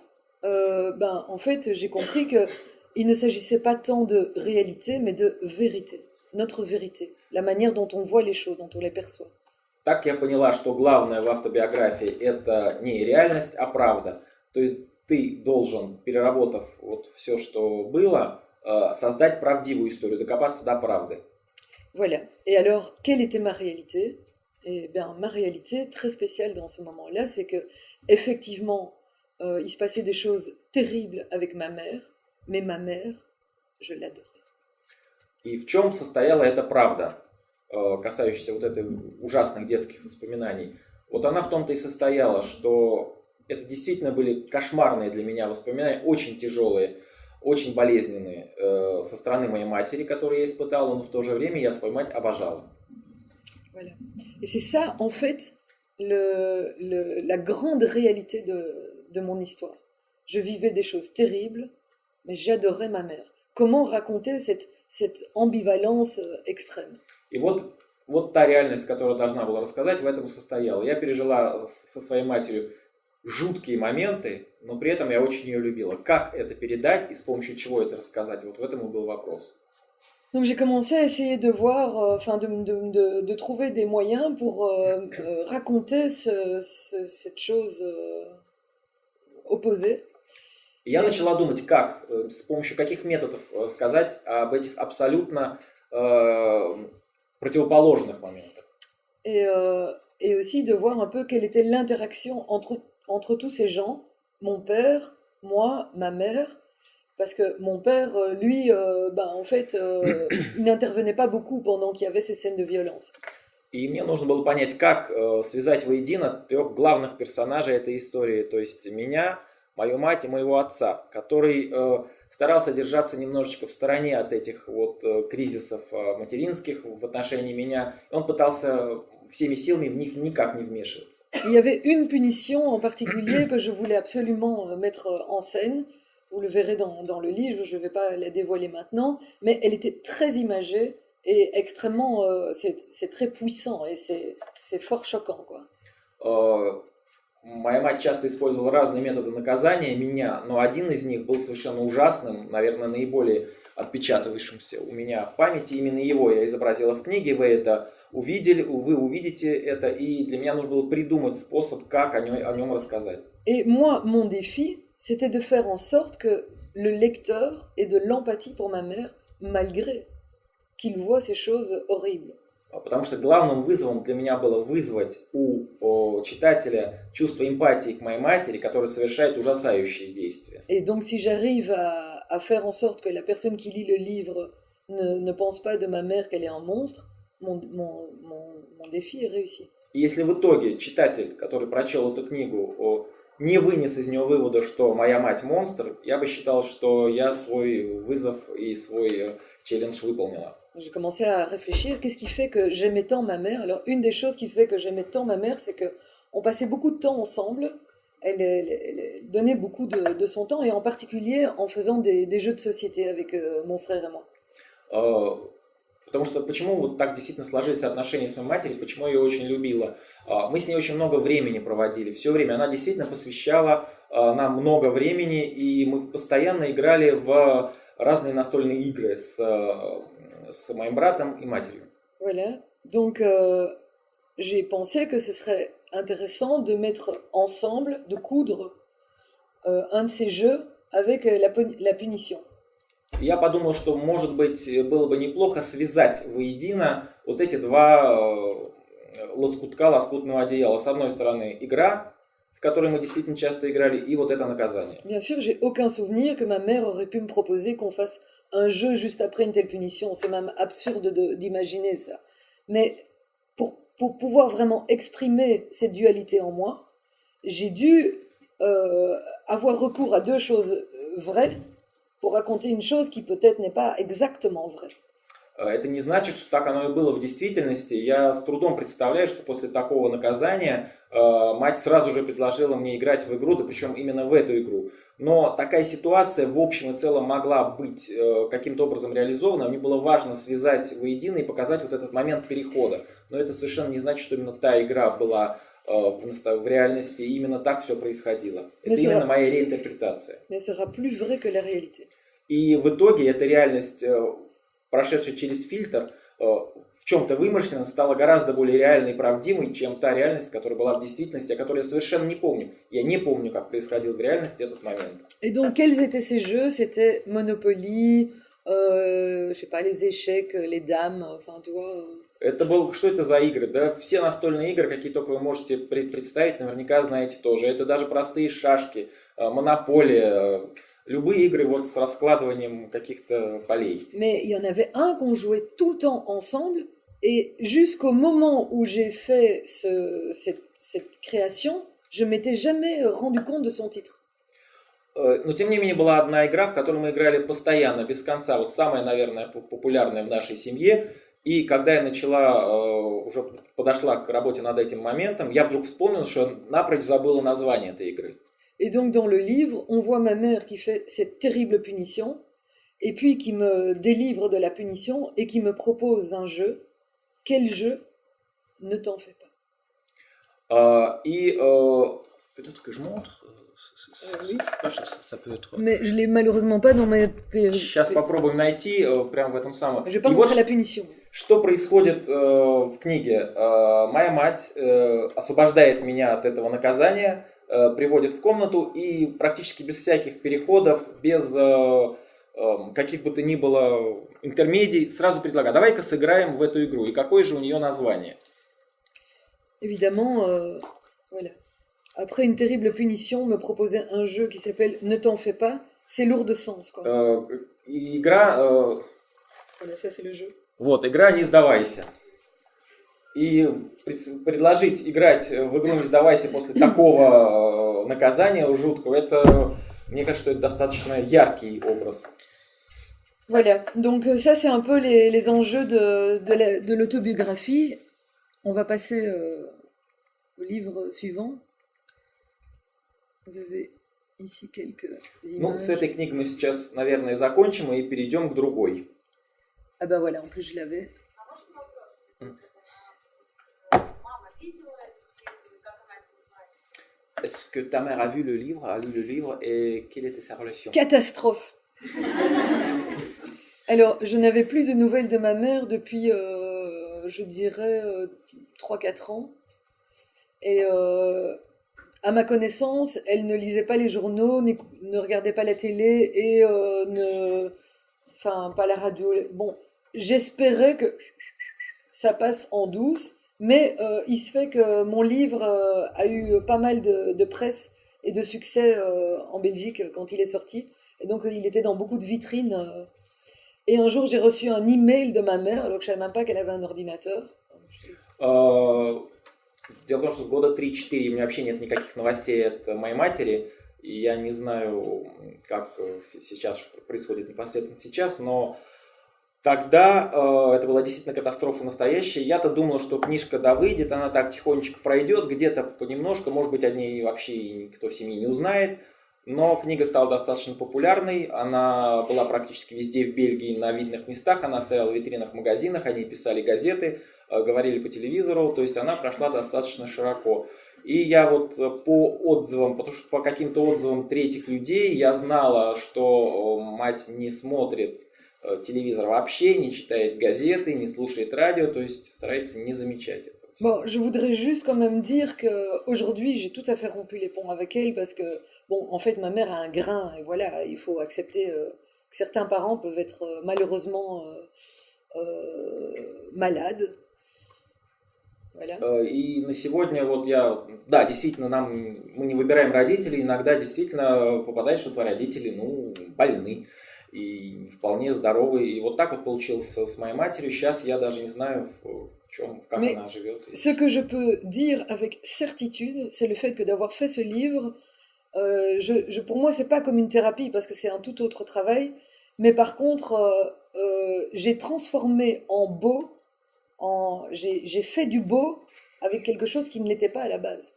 en fait, j'ai compris qu'il ne s'agissait pas tant de réalité, mais de vérité. Notre vérité. La manière dont on voit les choses, dont on les perçoit. Так я поняла, что главное в автобиографии это не реальность, а правда. То есть ты должен, переработав вот все, что было, создать правдивую историю, докопаться до правды. Voilà. Et alors, quelle était ma réalité? Eh bien, ma réalité, très spéciale dans ce moment-là, c'est que, effectivement, il se passait des choses terribles avec ma mère, mais ma mère, je l'adorais. И в чем состояла эта правда, касающаяся вот этих ужасных детских воспоминаний? Вот она в том-то и состояла, что это действительно были кошмарные для меня воспоминания, очень тяжелые, очень болезненные со стороны моей матери, которые я испытала, но в то же время я свою мать обожала. Voilà. Et c'est ça, en fait, la grande réalité de mon histoire. Je vivais des choses terribles, mais j'adorais ma mère. Comment raconter cette ambivalence extrême? И вот та реальность, которую должна была рассказать, в этом состояла. Я пережила со своей матерью жуткие моменты, но при этом я очень ее любила. Как это передать и с помощью чего это рассказать? Вот в этом и был вопрос. Donc j'ai commencé à essayer de voir, de trouver des moyens pour raconter cette chose opposée. И я начала думать, как, с помощью каких методов рассказать об этих абсолютно противоположных моментах. Et aussi de voir un peu quelle était l'interaction entre tous ces gens, mon père, moi, ma mère, parce que mon père, lui, en fait, il n'intervenait pas beaucoup pendant qu'il y avait ces scènes de violence. И мне нужно было понять, как связать воедино трех главных персонажей этой истории, то есть меня, мою мать и моего отца, который старался держаться немножечко в стороне от этих вот кризисов материнских в отношении меня. Он пытался всеми силами в них никак не вмешиваться. Il y avait une punition en particulier que je voulais absolument mettre en scène. Vous le verrez dans le livre, je ne vais pas la dévoiler maintenant, mais elle était très imagée est extrêmement, c'est très puissant et c'est fort choquant, quoi. Моя мать часто использовала разные методы наказания меня, но один из них был совершенно ужасным, наверное, наиболее отпечатывающимся у меня в памяти. Именно его я изобразила в книге, вы это увидели, вы увидите это, и для меня нужно было придумать способ, как о нем рассказать. Et moi, mon défi, c'était de faire en sorte que le lecteur ait de l'empathie pour ma mère, malgré qu'il voit ces choses horribles. Потому что главным вызовом для меня было вызвать у читателя чувство эмпатии к моей матери, которая совершает ужасающие действия. Et donc, si j'arrive à faire en sorte que la personne qui lit le livre ne pense pas de ma mère qu'elle est un monstre, mon défi est réussi. И если в итоге читатель, который прочел эту книгу, не вынес из нее вывода, что моя мать монстр, я бы считал, что я свой вызов и свой челлендж выполнила. J'ai commencé à réfléchir, qu'est-ce qui fait que j'aimais tant ma mère? Alors, une des choses qui fait que j'aimais tant ma mère, c'est qu'on passait beaucoup de temps ensemble. Elle donnait beaucoup de son temps, et en particulier en faisant des jeux de société avec mon frère et moi. Потому что почему вот так действительно сложились отношения с моей матерью, почему я ее очень любила. Мы с ней очень много времени проводили, все время. Она действительно посвящала нам много времени, и мы постоянно играли в разные настольные игры с моим братом и матерью. Voilà. Donc, j'ai pensé que ce serait intéressant de mettre ensemble, de coudre un de ces jeux avec la punition. Я подумал, что, может быть, было бы неплохо связать воедино вот эти два лоскутного одеяла. С одной стороны, игра, в которой мы действительно часто играли, и вот это наказание. Bien sûr, j'ai aucun souvenir que ma mère aurait pu me proposer qu'on fasse un jeu juste après une telle punition. C'est même absurde d'imaginer ça. Mais pour pouvoir vraiment exprimer cette dualité en moi, j'ai dû avoir recours à deux choses vraies pour raconter une chose qui peut-être n'est pas exactement vraie. Это не значит, что так оно и было в действительности. Я с трудом представляю, что после такого наказания мать сразу же предложила мне играть в игру, да причем именно в эту игру. Но такая ситуация в общем и целом могла быть каким-то образом реализована. Мне было важно связать воедино и показать вот этот момент перехода. Но это совершенно не значит, что именно та игра была в реальности, и именно так все происходило. Это именно моя реинтерпретация. Mais sera plus vrai que la réalité. И в итоге эта реальность, прошедшая через фильтр, в чем-то вымышленно, стала гораздо более реальной и правдивой, чем та реальность, которая была в действительности, о которой я совершенно не помню. Я не помню, как происходил в реальности этот момент. Et donc, quels étaient ces jeux? C'était Monopoly, je sais pas, les échecs, les dames, enfin, tu vois. Что это за игры? Да, все настольные игры, какие только вы можете представить, наверняка знаете тоже. Это даже простые шашки, монополия, любые игры вот с раскладыванием каких-то полей. Mais il y en avait un qu'on jouait tout le temps ensemble, et jusqu'au moment où j'ai fait cette création, je m'étais jamais rendu compte de son titre. Но тем не менее была одна игра, в которой мы играли постоянно, без конца. Вот самая, наверное, популярная в нашей семье. И когда я уже подошла к работе над этим моментом, я вдруг вспомнил, что напрочь забыла название этой игры. Et donc dans le livre, on voit ma mère qui fait cette terrible punition, et puis qui me délivre de la punition et qui me propose un jeu. Quel jeu? Ne t'en fais pas. Peut-être que je montre. Oui. Ça peut être... Mais je l'ai malheureusement pas dans ma... Сейчас попробуем найти прямо в этом самом. Je vais pas montrer la punition. Что происходит в книге? Моя мать освобождает меня от этого наказания, приводит в комнату и практически без всяких переходов, без каких бы то ни было интермедий, сразу предлагает: давай-ка сыграем в эту игру. И какое же у нее название? Évidemment, voilà. Après une terrible punition, me proposer un jeu qui s'appelle Ne t'en fais pas, c'est lourd de sens, quoi. Игра... Voilà, ça c'est le jeu. Вот, игра «Не сдавайся». И предложить играть в игру «Не сдавайся» после такого наказания жуткого, это, мне кажется, что это достаточно яркий образ. Voilà, donc ça c'est un peu les enjeux de l'autobiographie. On va passer au livre suivant. Vous avez ici quelques images. Ну, с этой книгой мы сейчас, наверное, закончим и перейдем к другой. Ah bah voilà, en plus je l'avais. Est-ce que ta mère a vu le livre, a lu le livre, et quelle était sa relation? Catastrophe. Alors, je n'avais plus de nouvelles de ma mère depuis, je dirais, 3-4 ans. Et à ma connaissance, elle ne lisait pas les journaux, ne regardait pas la télé et enfin, pas la radio. Bon, j'espérais que ça passe en douce, mais il se fait que mon livre a eu pas mal de presse et de succès en Belgique quand il est sorti. Et donc, il était dans beaucoup de vitrines. Et un jour, j'ai reçu un email de ma mère, alors que je savais même pas qu'elle avait un ordinateur. Дело в том, что года 3-4 у меня вообще нет никаких новостей от моей матери, и я не знаю, как сейчас что происходит непосредственно сейчас, но тогда это была действительно катастрофа настоящая. Я-то думал, что книжка да выйдет, она так тихонечко пройдет, где-то понемножку, может быть, о ней вообще никто в семье не узнает. Но книга стала достаточно популярной, она была практически везде в Бельгии на видных местах, она стояла в витринах в магазинах, они писали газеты, говорили по телевизору, то есть она прошла достаточно широко. И я вот по отзывам, потому что по каким-то отзывам третьих людей я знала, что мать не смотрит телевизор вообще, не читает газеты, не слушает радио, то есть старается не замечать это. Bon, je voudrais juste quand même dire qu'aujourd'hui, j'ai tout à fait rompu les ponts avec elle parce que, bon, en fait, ma mère a un grain et voilà, il faut accepter que certains parents peuvent être malheureusement malades. Voilà. И на сегодня вот да, действительно, мы не выбираем родителей, иногда действительно попадает, что твои родители, больны и вполне здоровы. И вот так вот получилось с моей матерью. Сейчас я даже не знаю, как Mais она живет. Ce que je peux dire avec certitude, c'est le fait que d'avoir fait ce livre, pour moi, c'est pas comme une thérapie parce que c'est un tout autre travail. Mais par contre, j'ai transformé en beau, j'ai fait du beau avec quelque chose qui ne l'était pas à la base.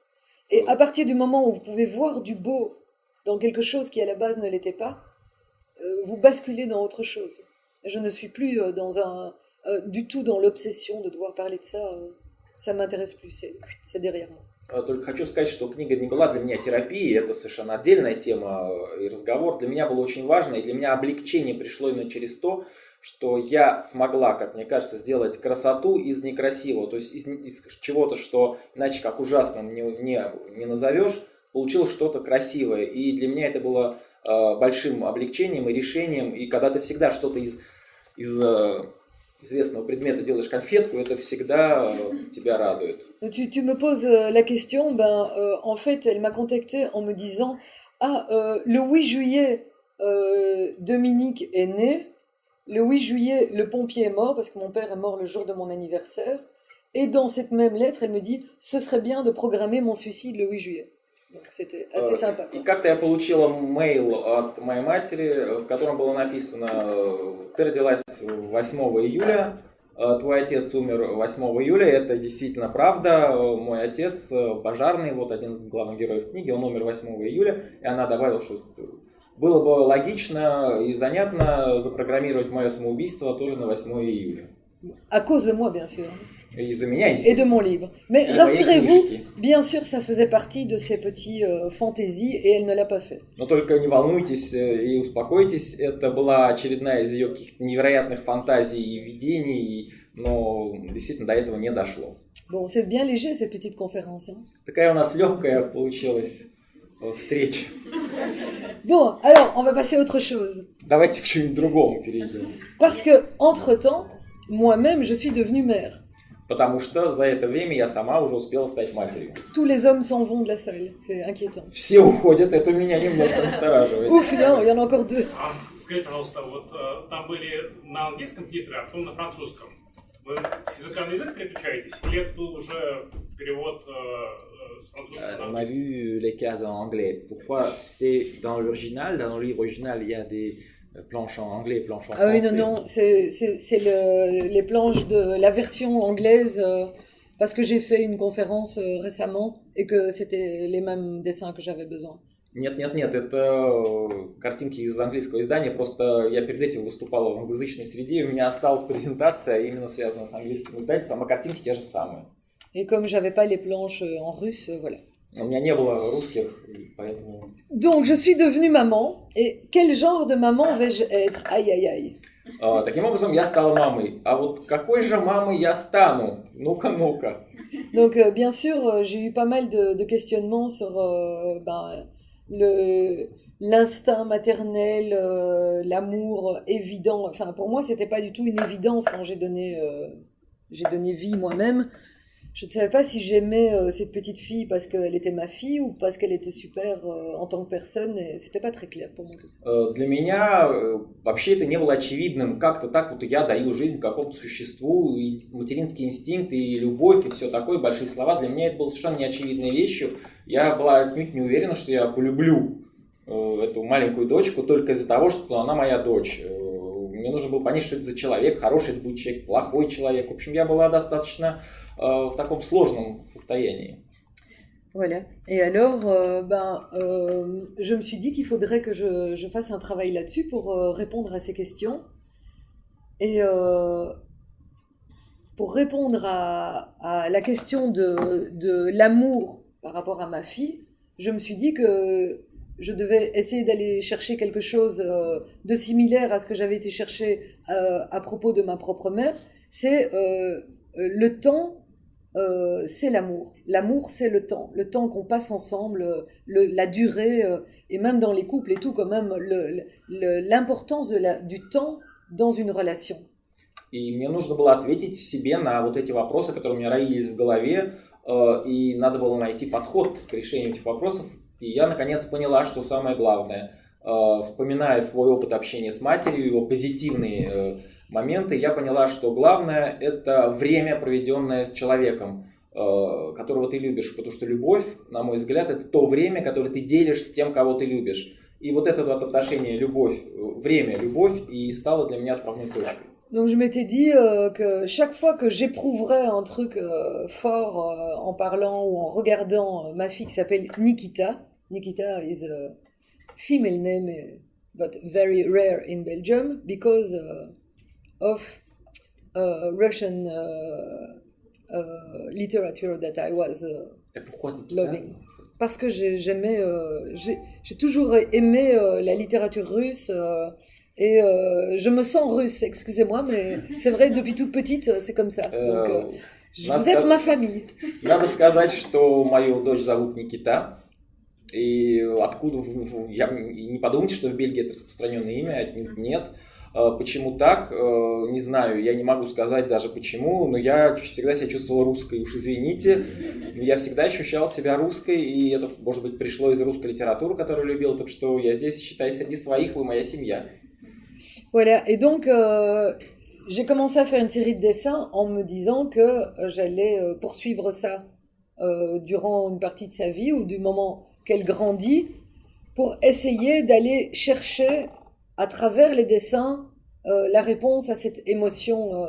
Et à partir du moment où vous pouvez voir du beau dans quelque chose qui à la base ne l'était pas, vous basculez dans autre chose. Je ne suis plus du tout dans l'obsession de devoir parler de ça. Ça m'intéresse plus, c'est derrière moi. Только хочу сказать, что книга не была для меня терапией, это совершенно отдельная тема и разговор. Для меня было очень важно, и для меня облегчение пришло именно через то, что я смогла, как мне кажется, сделать красоту из некрасивого, то есть из чего-то, что иначе как ужасным не назовешь, получилось что-то красивое. И для меня это было большим облегчением и решением. И когда ты всегда что-то из известного предмета делаешь конфетку, это всегда тебя радует. Tu me poses la question, en fait, elle m'a contactée en me disant le 8 juillet, Dominique est né. Le 8 juillet, le pompier est mort parce que mon père est mort le jour de mon anniversaire. Et dans cette même lettre, elle me dit ce serait bien de programmer mon suicide le 8 juillet. Donc c'était assez sympa. И как-то я получила мейл от моей матери, в котором было написано: ты родилась 8 июля, твой отец умер 8 июля, это действительно правда, мой отец пожарный, вот один из главных героев книги, он умер 8 июля, и она добавила, что было бы logично и занятно запрограммировать мое самоубийство тоже на 8 июля. À cause de moi, bien sûr. Из-за меня, et de mon livre. Mais rassurez-vous, bien sûr, ça faisait partie de ses petits fantaisies et elle ne l'a pas fait. Но только не волнуйтесь и успокойтесь, это была очередная из ее каких-то невероятных фантазий и видений, но действительно до этого не дошло. Bon, c'est bien léger ces petites conférences. Hein. Такая у нас легкая получилась встреча. Bon, alors, on va passer à autre chose. Давайте к чему-нибудь другому перейдем. Parce que, entre-temps, moi-même, je suis devenue mère. Потому что за это время я сама уже успела стать матерью. Tous les hommes s'en vont de la salle, c'est inquiétant. Все уходят, это меня немножко настораживает. Ouf, il y en a encore deux. Скажите, пожалуйста, вот там были на английском титры, а потом на французском. Вы с языка на язык переключаетесь? Или это был уже перевод с французского? On a vu les cases en anglais. Pourquoi c'était dans l'original, dans le livre original, il y a des planches en anglais et planches en français. Ah oui, non, c'est les planches de la version anglaise parce que j'ai fait une conférence récemment et que c'était les mêmes dessins que j'avais besoin. Нет, это картинки из английского издания, просто я перед этим выступал в англоязычной среде, и у меня осталась презентация, именно связанная с английским издательством, а картинки те же самые. Et comme j'avais pas les planches en russe, voilà. У меня не было русских, поэтому... Donc, je suis devenue maman. Et quel genre de maman vais-je être? Aïe, aïe, aïe. Таким образом, я стала мамой. А вот какой же мамой я стану? Ну-ка. Donc, bien sûr, j'ai eu pas mal de questionnements sur l'instinct maternel, l'amour évident. Enfin, pour moi, c'était pas du tout une évidence quand j'ai donné vie moi-même. Je ne savais pas si j'aimais cette petite fille parce qu'elle était ma fille ou parce qu'elle était super en tant que personne. Et c'était pas très clair pour moi tout ça. Для меня вообще это не было очевидным. Как-то так вот я даю жизнь какому-то существу, и материнский инстинкт, и любовь, и все такое, большие слова. Для меня это было совершенно неочевидной вещью. Я была отнюдь не уверена, что я полюблю эту маленькую дочку только из-за того, что она моя дочь. Мне нужно было понять, что это за человек, хороший это будет человек, плохой человек. В общем, я была достаточно в таком сложном состоянии. Voilà. Et alors, je me suis dit qu'il faudrait que je fasse un travail là-dessus pour répondre à ces questions. Et pour répondre à la question de l'amour par rapport à ma fille, je me suis dit que je devais essayer d'aller chercher quelque chose de similaire à ce que j'avais été chercher à propos de ma propre mère. C'est le temps. C'est l'amour. L'amour, c'est le temps qu'on passe ensemble, la durée, et même dans les couples et tout, quand même, l'importance du temps dans une relation. И мне нужно было ответить себе на вот эти вопросы, которые у меня роились в голове, и надо было найти подход к решению этих вопросов. И я, наконец, поняла, что самое главное, вспоминая свой опыт общения с матерью, его позитивные моменты, я поняла, что главное – это время, проведенное с человеком, которого ты любишь. Потому что любовь, на мой взгляд, это то время, которое ты делишь с tем, кого ты любишь. И вот это вот отношение время-любовь и стало для меня отправной точкой. Donc je m'étais dit que chaque fois que j'éprouverais un truc fort en parlant ou en regardant ma fille qui s'appelle Nikita is a female name but very rare in Belgium because of Russian literature that I was loving. Parce que j'ai toujours aimé la littérature russe et je me sens russe, excusez-moi, mais c'est vrai, depuis toute petite, c'est comme ça. Donc, vous êtes ma famille. Надо сказать, что мою дочь зовут Никита. И откуда я не подумайте, что в Бельгии это распространенное имя, отнюдь нет. Почему так? Не знаю, я не могу сказать даже почему, но я всегда себя чувствовал русской, уж извините. Я всегда ощущал себя русской, и это, может быть, пришло из русской литературы, которую любил, так что я здесь, считаю, среди своих, вы моя семья. Voilà, et donc j'ai commencé à faire une série de dessins en me disant que j'allais poursuivre ça durant une partie de sa vie ou du moment qu'elle grandit pour essayer d'aller chercher à travers les dessins la réponse à cette émotion.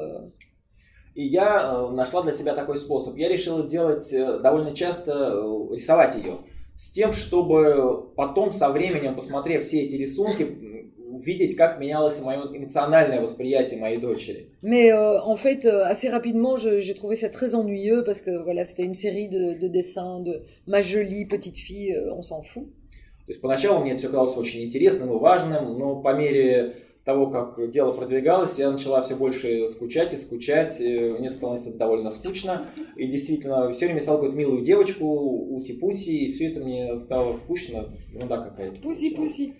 И я нашла для себя такой способ. Я решила делать довольно часто, рисовать ее, с тем, чтобы потом со временем, посмотрев все эти рисунки, увидеть, как менялось мое эмоциональное восприятие моей дочери. Mais en fait, assez rapidement, j'ai trouvé ça très ennuyeux parce que voilà, c'était une série de dessins de ma jolie petite fille, on s'en fout. То есть поначалу мне это все казалось очень интересным и важным, но по мере того, как дело продвигалось, я начала все больше скучать, мне становилось это довольно скучно, и действительно, все время стала какую-то милую девочку, уси-пуси, и все это мне стало скучно, ерунда какая-то. Pousi.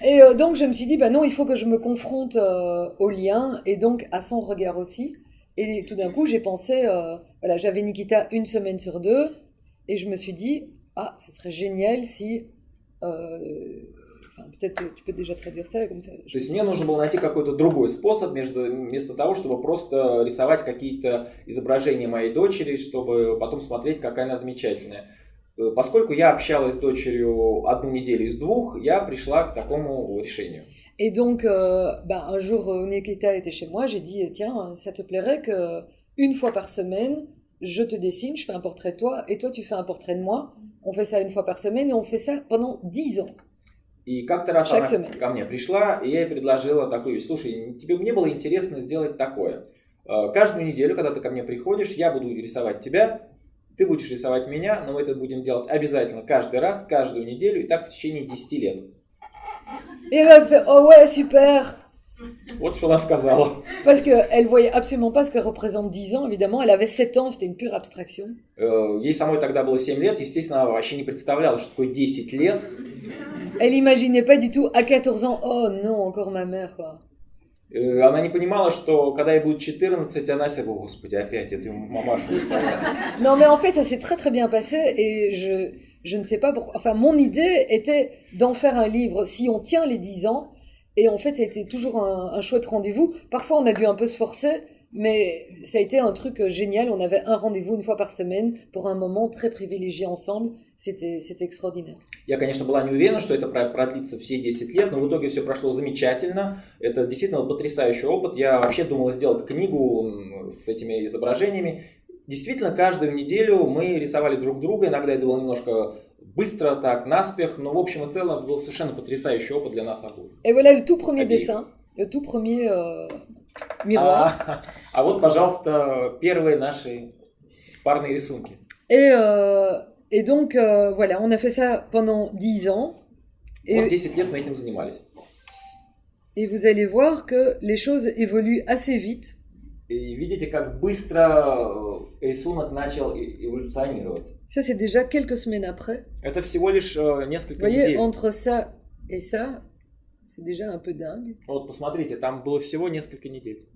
Et donc je me suis dit, bah non, il faut que je me confronte au lien, et donc à son regard aussi, et tout d'un coup j'ai pensé, voilà, j'avais Nikita une semaine sur 2, et je me suis dit, ce serait génial si... peut-être tu peux déjà traduire ça comme ça. То есть мне нужно было найти какой-то другой способ вместо того, чтобы просто рисовать какие-то изображения моей дочери, чтобы потом смотреть, какая она замечательная. Поскольку я общалась с дочерью 1 неделю из 2, я пришла к такому решению. Et donc, un jour, Nikita était chez moi, j'ai dit, tiens, ça te plairait qu'une fois par semaine, je te dessine, je fais un portrait de toi, et toi tu fais un portrait de moi. On fait ça une fois par semaine et on fait ça pendant 10 ans. И как-то раз Chaque она semaine. ко мне пришла, и я ей предложила такую вещь. Слушай, тебе мне было интересно сделать такое. Каждую неделю, когда ты ко мне приходишь, я буду рисовать тебя, ты будешь рисовать меня, но мы это будем делать обязательно каждый раз, каждую неделю, и так в течение 10 лет. Et elle a fait, oh ouais, super. Вот что она сказала. Parce qu'elle voyait absolument pas ce que représente 10 ans, évidemment. Elle avait 7 ans, c'était une pure abstraction. Ей самой тогда было 7 лет, естественно, она вообще не представляла, что такое 10 лет. Elle imaginait pas du tout, à 14 ans, oh non, encore ma mère, quoi. Она не понимала, что когда ей будет 14, она себе, о господи, опять эту мамашу рисовать. Non, mais en fait, ça s'est très très bien passé et je ne sais pas pourquoi. Enfin, mon idée était d'en faire un livre si on tient les 10 ans. Et en fait, ça a été toujours un chouette rendez-vous. Parfois, on a dû un peu se forcer, mais ça a été un truc génial. On avait un rendez-vous une fois par semaine pour un moment très privilégié ensemble. C'était extraordinaire. Я, конечно, была не уверена, что это продлится все 10 лет, но в итоге все прошло замечательно. Это действительно потрясающий опыт. Я вообще думал сделать книгу с этими изображениями. Действительно, каждую неделю мы рисовали друг друга. Иногда это было немножко быстро, так, наспех. Но в общем и целом был совершенно потрясающий опыт для нас обоих. Et voilà le tout premier Обеих. dessin, le tout premier miroir. А вот, пожалуйста, первые наши парные рисунки. Et donc, voilà, on a fait ça pendant 10 ans. Вот 10 лет мы этим занимались. Et vous allez voir que les choses évoluent assez vite. И видите, как быстро рисунок начал эволюционировать. Ça, c'est déjà quelques semaines après. Это всего лишь Vous несколько voyez, недель. entre ça et ça, c'est déjà un peu dingue. Вот посмотрите, там было всего несколько недель.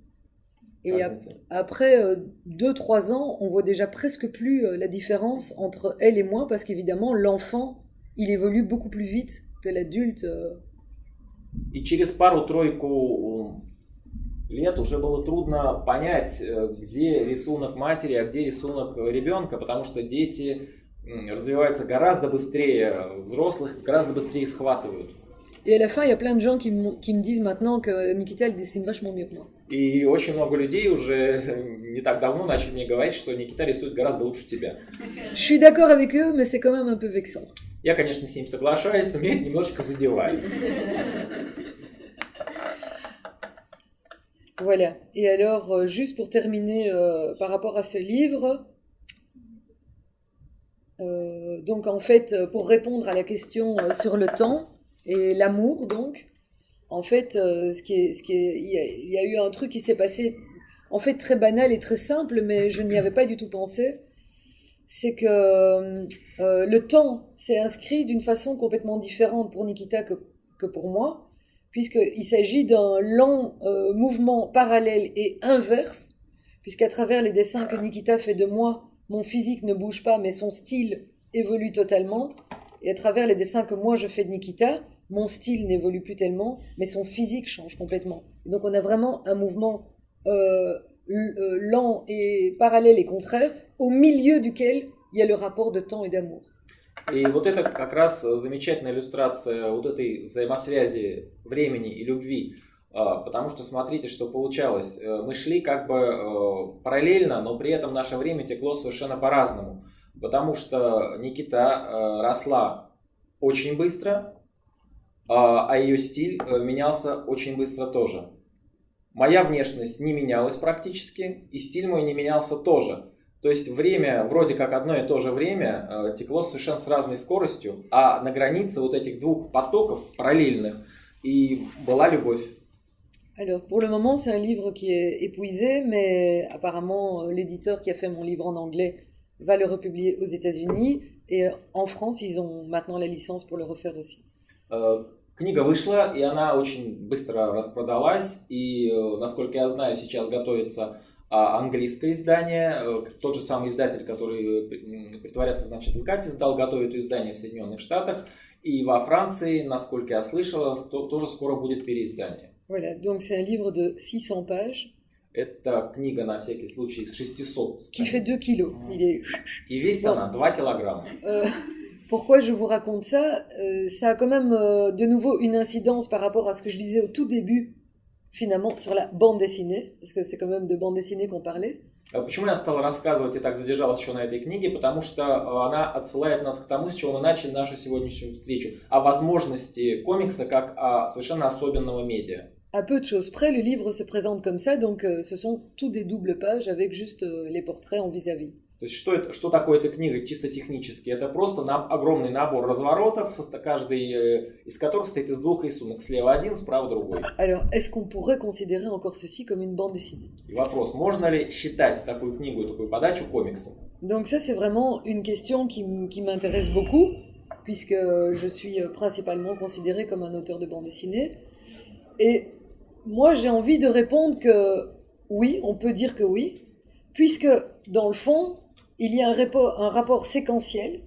Et après 2-3 ans, on voit déjà presque plus la différence entre elle et moi, parce qu'évidemment, l'enfant, il évolue beaucoup plus vite que l'adulte. И через пару-тройку лет уже было трудно понять, где рисунок матери, а где рисунок ребенка, потому что дети развиваются гораздо быстрее взрослых, гораздо быстрее схватывают. Et à la fin, il y a plein de gens qui me disent maintenant que Nikita, elle dessine vachement mieux que moi. И очень много людей уже не так давно начали мне говорить, что Никита рисует гораздо лучше тебя. Je suis d'accord avec eux, mais c'est quand même un peu vexant. Я, конечно, с ним соглашаюсь, но меня это немножечко задевает. Voilà. Et alors, juste pour terminer par rapport à ce livre, donc en fait, pour répondre à la question sur le temps et l'amour, donc, en fait, il y a eu un truc qui s'est passé, en fait, très banal et très simple, mais je n'y avais pas du tout pensé. C'est que le temps s'est inscrit d'une façon complètement différente pour Nikita que pour moi, puisqu'il s'agit d'un lent mouvement parallèle et inverse, puisqu'à travers les dessins que Nikita fait de moi, mon physique ne bouge pas, mais son style évolue totalement, et à travers les dessins que moi je fais de Nikita, mon style n'évolue plus tellement, mais son physique change complètement. Et donc on a vraiment un mouvement lent et parallèle et contraire, au milieu duquel il y a le rapport de temps et d'amour. И вот это как раз замечательная иллюстрация вот этой взаимосвязи времени и любви. Потому что смотрите, что получалось. Мы шли как бы параллельно, но при этом наше время текло совершенно по-разному. Потому что Никита росла очень быстро, а ее стиль менялся очень быстро тоже. Моя внешность не менялась практически, и стиль мой не менялся тоже. То есть время, вроде как одно и то же время, текло совершенно с разной скоростью, а на границе вот этих двух потоков параллельных и была любовь. Alors, pour le moment, c'est un livre qui est épuisé, mais apparemment, l'éditeur qui a fait mon livre en anglais va le republier aux États-Unis, et en France, ils ont maintenant la licence pour le refaire aussi. Книга вышла, и она очень быстро распродалась, и, насколько я знаю, сейчас готовится английское издание. Тот же самый издатель, который притворяться, значит, лгать, издал, готовит издание в Соединенных Штатах, и во Франции, насколько я слышала, тоже скоро будет переиздание. Voilà, donc c'est un livre de 600 pages. Это книга, на всякий случай, из 600 Qui fait 2 kilos. Il est... И весит она 2 килограмма. Pourquoi je vous raconte ça? Ça a quand même de nouveau une incidence par rapport à ce que je disais au tout début, finalement, sur la bande dessinée, parce que c'est quand même de bande dessinée qu'on parlait. Почему я стал рассказывать и так задержалась еще на этой книге? Потому что она отсылает нас к тому, с чего мы начали нашу сегодняшнюю встречу. О возможности комикса как совершенно особенного медиа. À peu de choses près, le livre se présente comme ça, donc ce sont tout des doubles pages avec juste les portraits en vis-à-vis. То есть что такое эта книга чисто технически? Это просто огромный набор разворотов, каждый из которых состоит из двух рисунок. Слева один, справа другой. Alors, est-ce qu'on pourrait considérer encore ceci comme une bande dessinée? И вопрос, можно ли считать такую книгу, такую подачу комиксом? Donc ça, c'est vraiment une question qui m'intéresse beaucoup, puisque je suis principalement considérée comme un auteur de bande dessinée. Et moi, j'ai envie de répondre que oui, on peut dire que oui, puisque dans le fond, il y a un rapport séquentiel,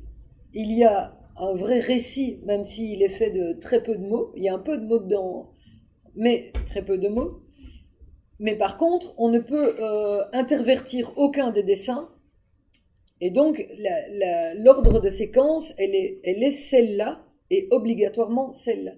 il y a un vrai récit, même s'il est fait de très peu de mots, il y a un peu de mots dedans, mais très peu de mots. Mais par contre, on ne peut intervertir aucun des dessins, et donc l'ordre de séquence, elle est celle-là, et obligatoirement celle-là.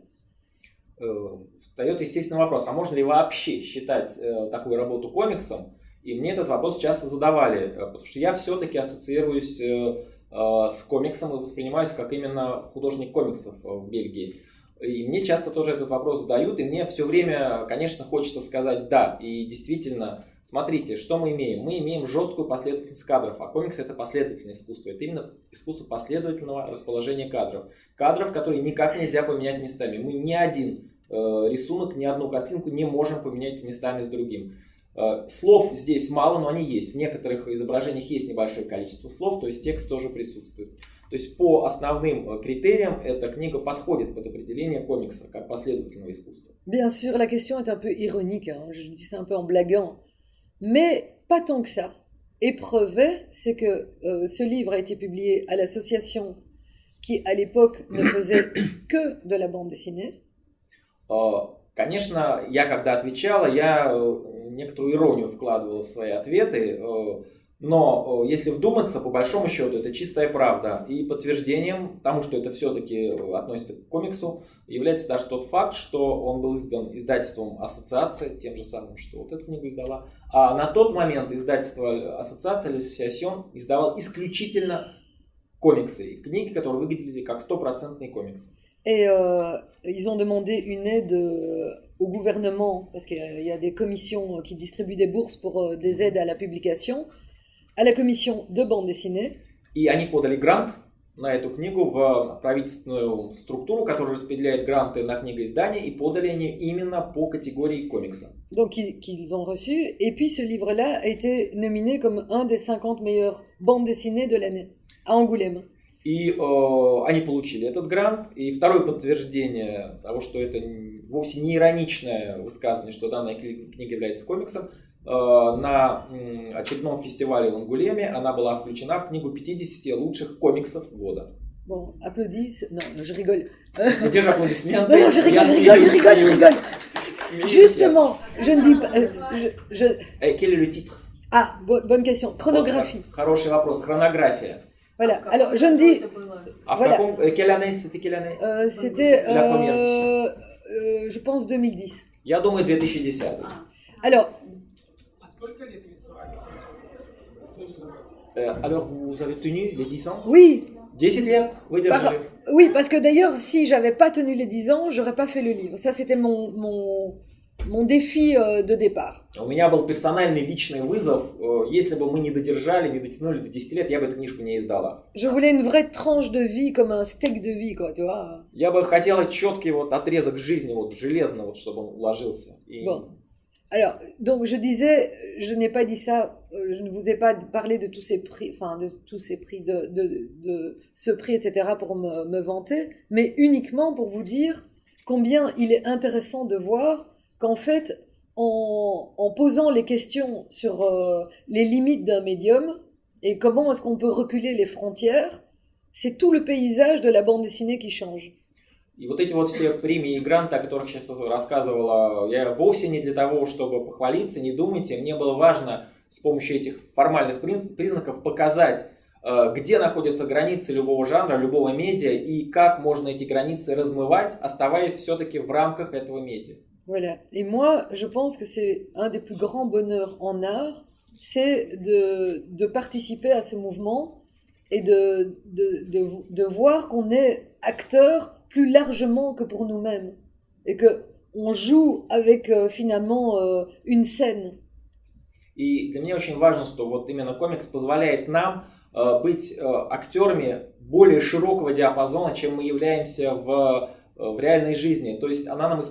Встает естественный вопрос, а можно ли вообще считать такую работу комиксом? И мне этот вопрос часто задавали, потому что я все-таки ассоциируюсь с комиксом и воспринимаюсь как именно художник комиксов в Бельгии. И мне часто тоже этот вопрос задают, и мне все время, конечно, хочется сказать «да». И действительно, смотрите, что мы имеем? Мы имеем жесткую последовательность кадров, а комикс – это последовательное искусство. Это именно искусство последовательного расположения кадров. Кадров, которые никак нельзя поменять местами. Мы ни один рисунок, ни одну картинку не можем поменять местами с другим. Слов здесь мало, но они есть. В некоторых изображениях есть небольшое количество слов, то есть текст тоже присутствует. То есть по основным критериям эта книга подходит под определение комикса как последовательного искусства. Bien sûr, la question est un peu ironique, hein. Je dis ça un peu en blaguant, mais pas tant que ça. Et preuve, c'est que ce livre a été publié à l'association qui, à l'époque, ne faisait que de la bande dessinée. Конечно, я когда отвечала, я некоторую иронию вкладывал в свои ответы, но если вдуматься, по большому счету, это чистая правда. И подтверждением тому, что это все-таки относится к комиксу, является даже тот факт, что он был издан издательством «Ассоциация», тем же самым, что вот эту книгу издала. А на тот момент издательство «Ассоциация» «L'association» издавал исключительно комиксы, книги, которые выглядели как стопроцентный комикс. Et ils ont demandé une aide au gouvernement, parce qu'il y a des commissions qui distribuent des bourses pour des aides à la publication, à la commission de bande dessinée. И они подали грант на эту книгу в правительственную структуру, которая распределяет гранты на книгоиздание, и подали они именно по категории комикса. Donc qu'ils ont reçu. Et puis ce livre-là a été nominé comme un des 50 meilleures bandes dessinées de l'année, à Angoulême. И они получили этот грант. И второе подтверждение того, что это вовсе не ироничное высказывание, что данная книга является комиксом, на очередном фестивале в Ангулеме она была включена в книгу 50 лучших комиксов года. Bon, applaudissez. Non, je rigole. Где же аплодисменты? Non, je rigole. Justement, je ne dis pas... Quel est le titre? Ah, bonne question. Chronographie. Хороший вопрос. Хронография. Voilà. Alors, je ne dis... А в каком... Quelle année? C'était quelle année? C'était... La première édition. Je pense 2010. Я думаю, 2010. Alors... Сколько лет рисовали? Alors, vous avez tenu les 10 ans? Oui. 10 лет выдержали? Oui, parce que d'ailleurs, si j'avais pas tenu les 10 ans, j'aurais pas fait le livre. Ça, c'était mon défi de départ. У меня был персональный личный вызов. Если бы мы не додержали, не дотянули до 10 лет, я бы эту книжку не издала. Je voulais une vraie tranche de vie, comme un steak de vie, quoi, tu vois. Я бы хотела четкий вот отрезок жизни, вот железно, вот, чтобы он уложился. И... Bon. Alors, donc je disais, je n'ai pas dit ça, je ne vous ai pas parlé de tous ces prix, enfin de tous ces prix, de ce prix, etc. pour me vanter, mais uniquement pour vous dire combien il est intéressant de voir qu'en fait, en posant les questions sur les limites d'un médium et comment est-ce qu'on peut reculer les frontières, c'est tout le paysage de la bande dessinée qui change. И вот эти вот все премии и гранты, о которых сейчас рассказывала, я вовсе не для того, чтобы похвалиться, не думайте. Мне было важно с помощью этих формальных признаков показать, где находятся границы любого жанра, любого медиа, и как можно эти границы размывать, оставаясь все-таки в рамках этого медиа. Voilà. Et moi, je pense que c'est un des plus grands bonheurs en art c'est de participer à ce mouvement et de voir qu'on est acteur plus largement que pour nous-mêmes et que on joue avec finalement une scène. И для меня очень важно, что вот именно комикс позволяет нам быть актерами более широкого диапазона, чем мы являемся в реальной жизни. То есть она нам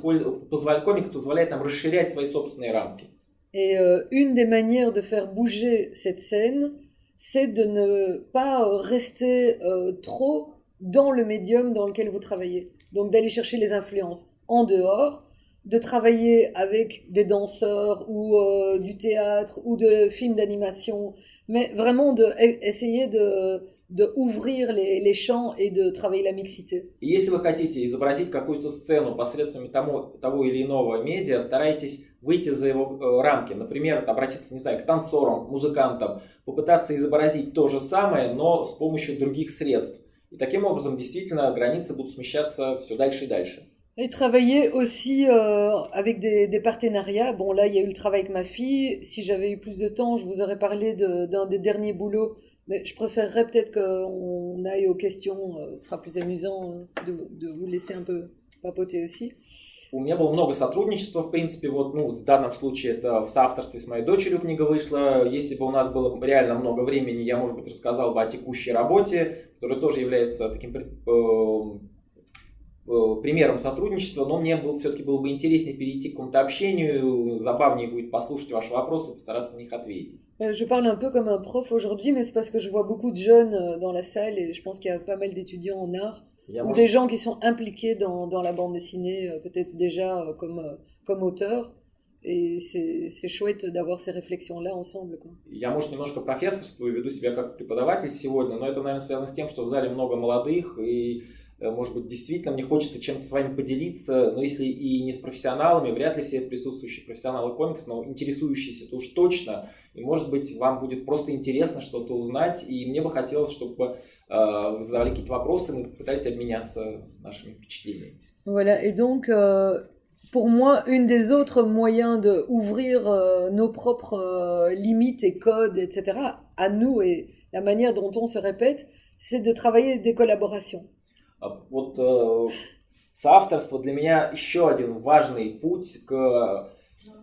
комикс позволяет нам расширять свои собственные рамки. Et une des manières de faire bouger cette scène, c'est de ne pas rester trop dans le médium dans lequel vous travaillez. Donc d'aller chercher les influences en dehors, de travailler avec des danseurs ou du théâtre ou de films d'animation, mais vraiment essayer de ouvrir les champs et de travailler la mixité. И если вы хотите изобразить какую-то сцену посредством того или иного медиа, старайтесь выйти за его рамки. Например, обратиться, не знаю, к танцорам, к музыкантам, попытаться изобразить то же самое, но с помощью других средств. И таким образом, действительно, границы будут смещаться все дальше и дальше. Et travailler aussi avec des partenariats. Bon, là, il y a eu le travail avec ma fille. Si j'avais eu plus de temps, je vous aurais parlé d'un des derniers boulots. Mais je préférerais peut-être qu'on aille aux questions. Ce sera plus amusant de vous laisser un peu papoter aussi. У меня было много сотрудничества, в принципе, вот, ну, в данном случае это в соавторстве с моей дочерью книга вышла. Если бы у нас было реально много времени, я, может быть, рассказал бы о текущей работе, которая тоже является таким примером сотрудничества, но мне все-таки было бы интереснее перейти к какому-то общению, забавнее будет послушать ваши вопросы и постараться на них ответить. Je parle un peu comme un prof aujourd'hui, mais c'est parce que je vois beaucoup de jeunes dans la salle et je pense qu'il y a pas mal d'étudiants en art ou des gens qui sont impliqués dans la bande dessinée, peut-être déjà comme auteurs. Et c'est chouette d'avoir ces réflexions-là ensemble, quoi. Я, может, немножко профессорствую, веду себя как преподаватель сегодня, но это, наверное, связано с тем, что в зале много молодых, и, может быть, действительно мне хочется чем-то с вами поделиться, но если и не с профессионалами, вряд ли все присутствующие профессионалы комикса, но интересующиеся, то уж точно, и, может быть, вам будет просто интересно что-то узнать, и мне бы хотелось, чтобы вы задавали какие-то вопросы, мы пытались обменяться нашими впечатлениями. Voilà, et donc... Pour moi, une des autres moyens d'ouvrir nos propres limites et codes, etc., à nous et la manière dont on se répète, c'est de travailler des collaborations. Вот соавторство для меня еще один важный путь к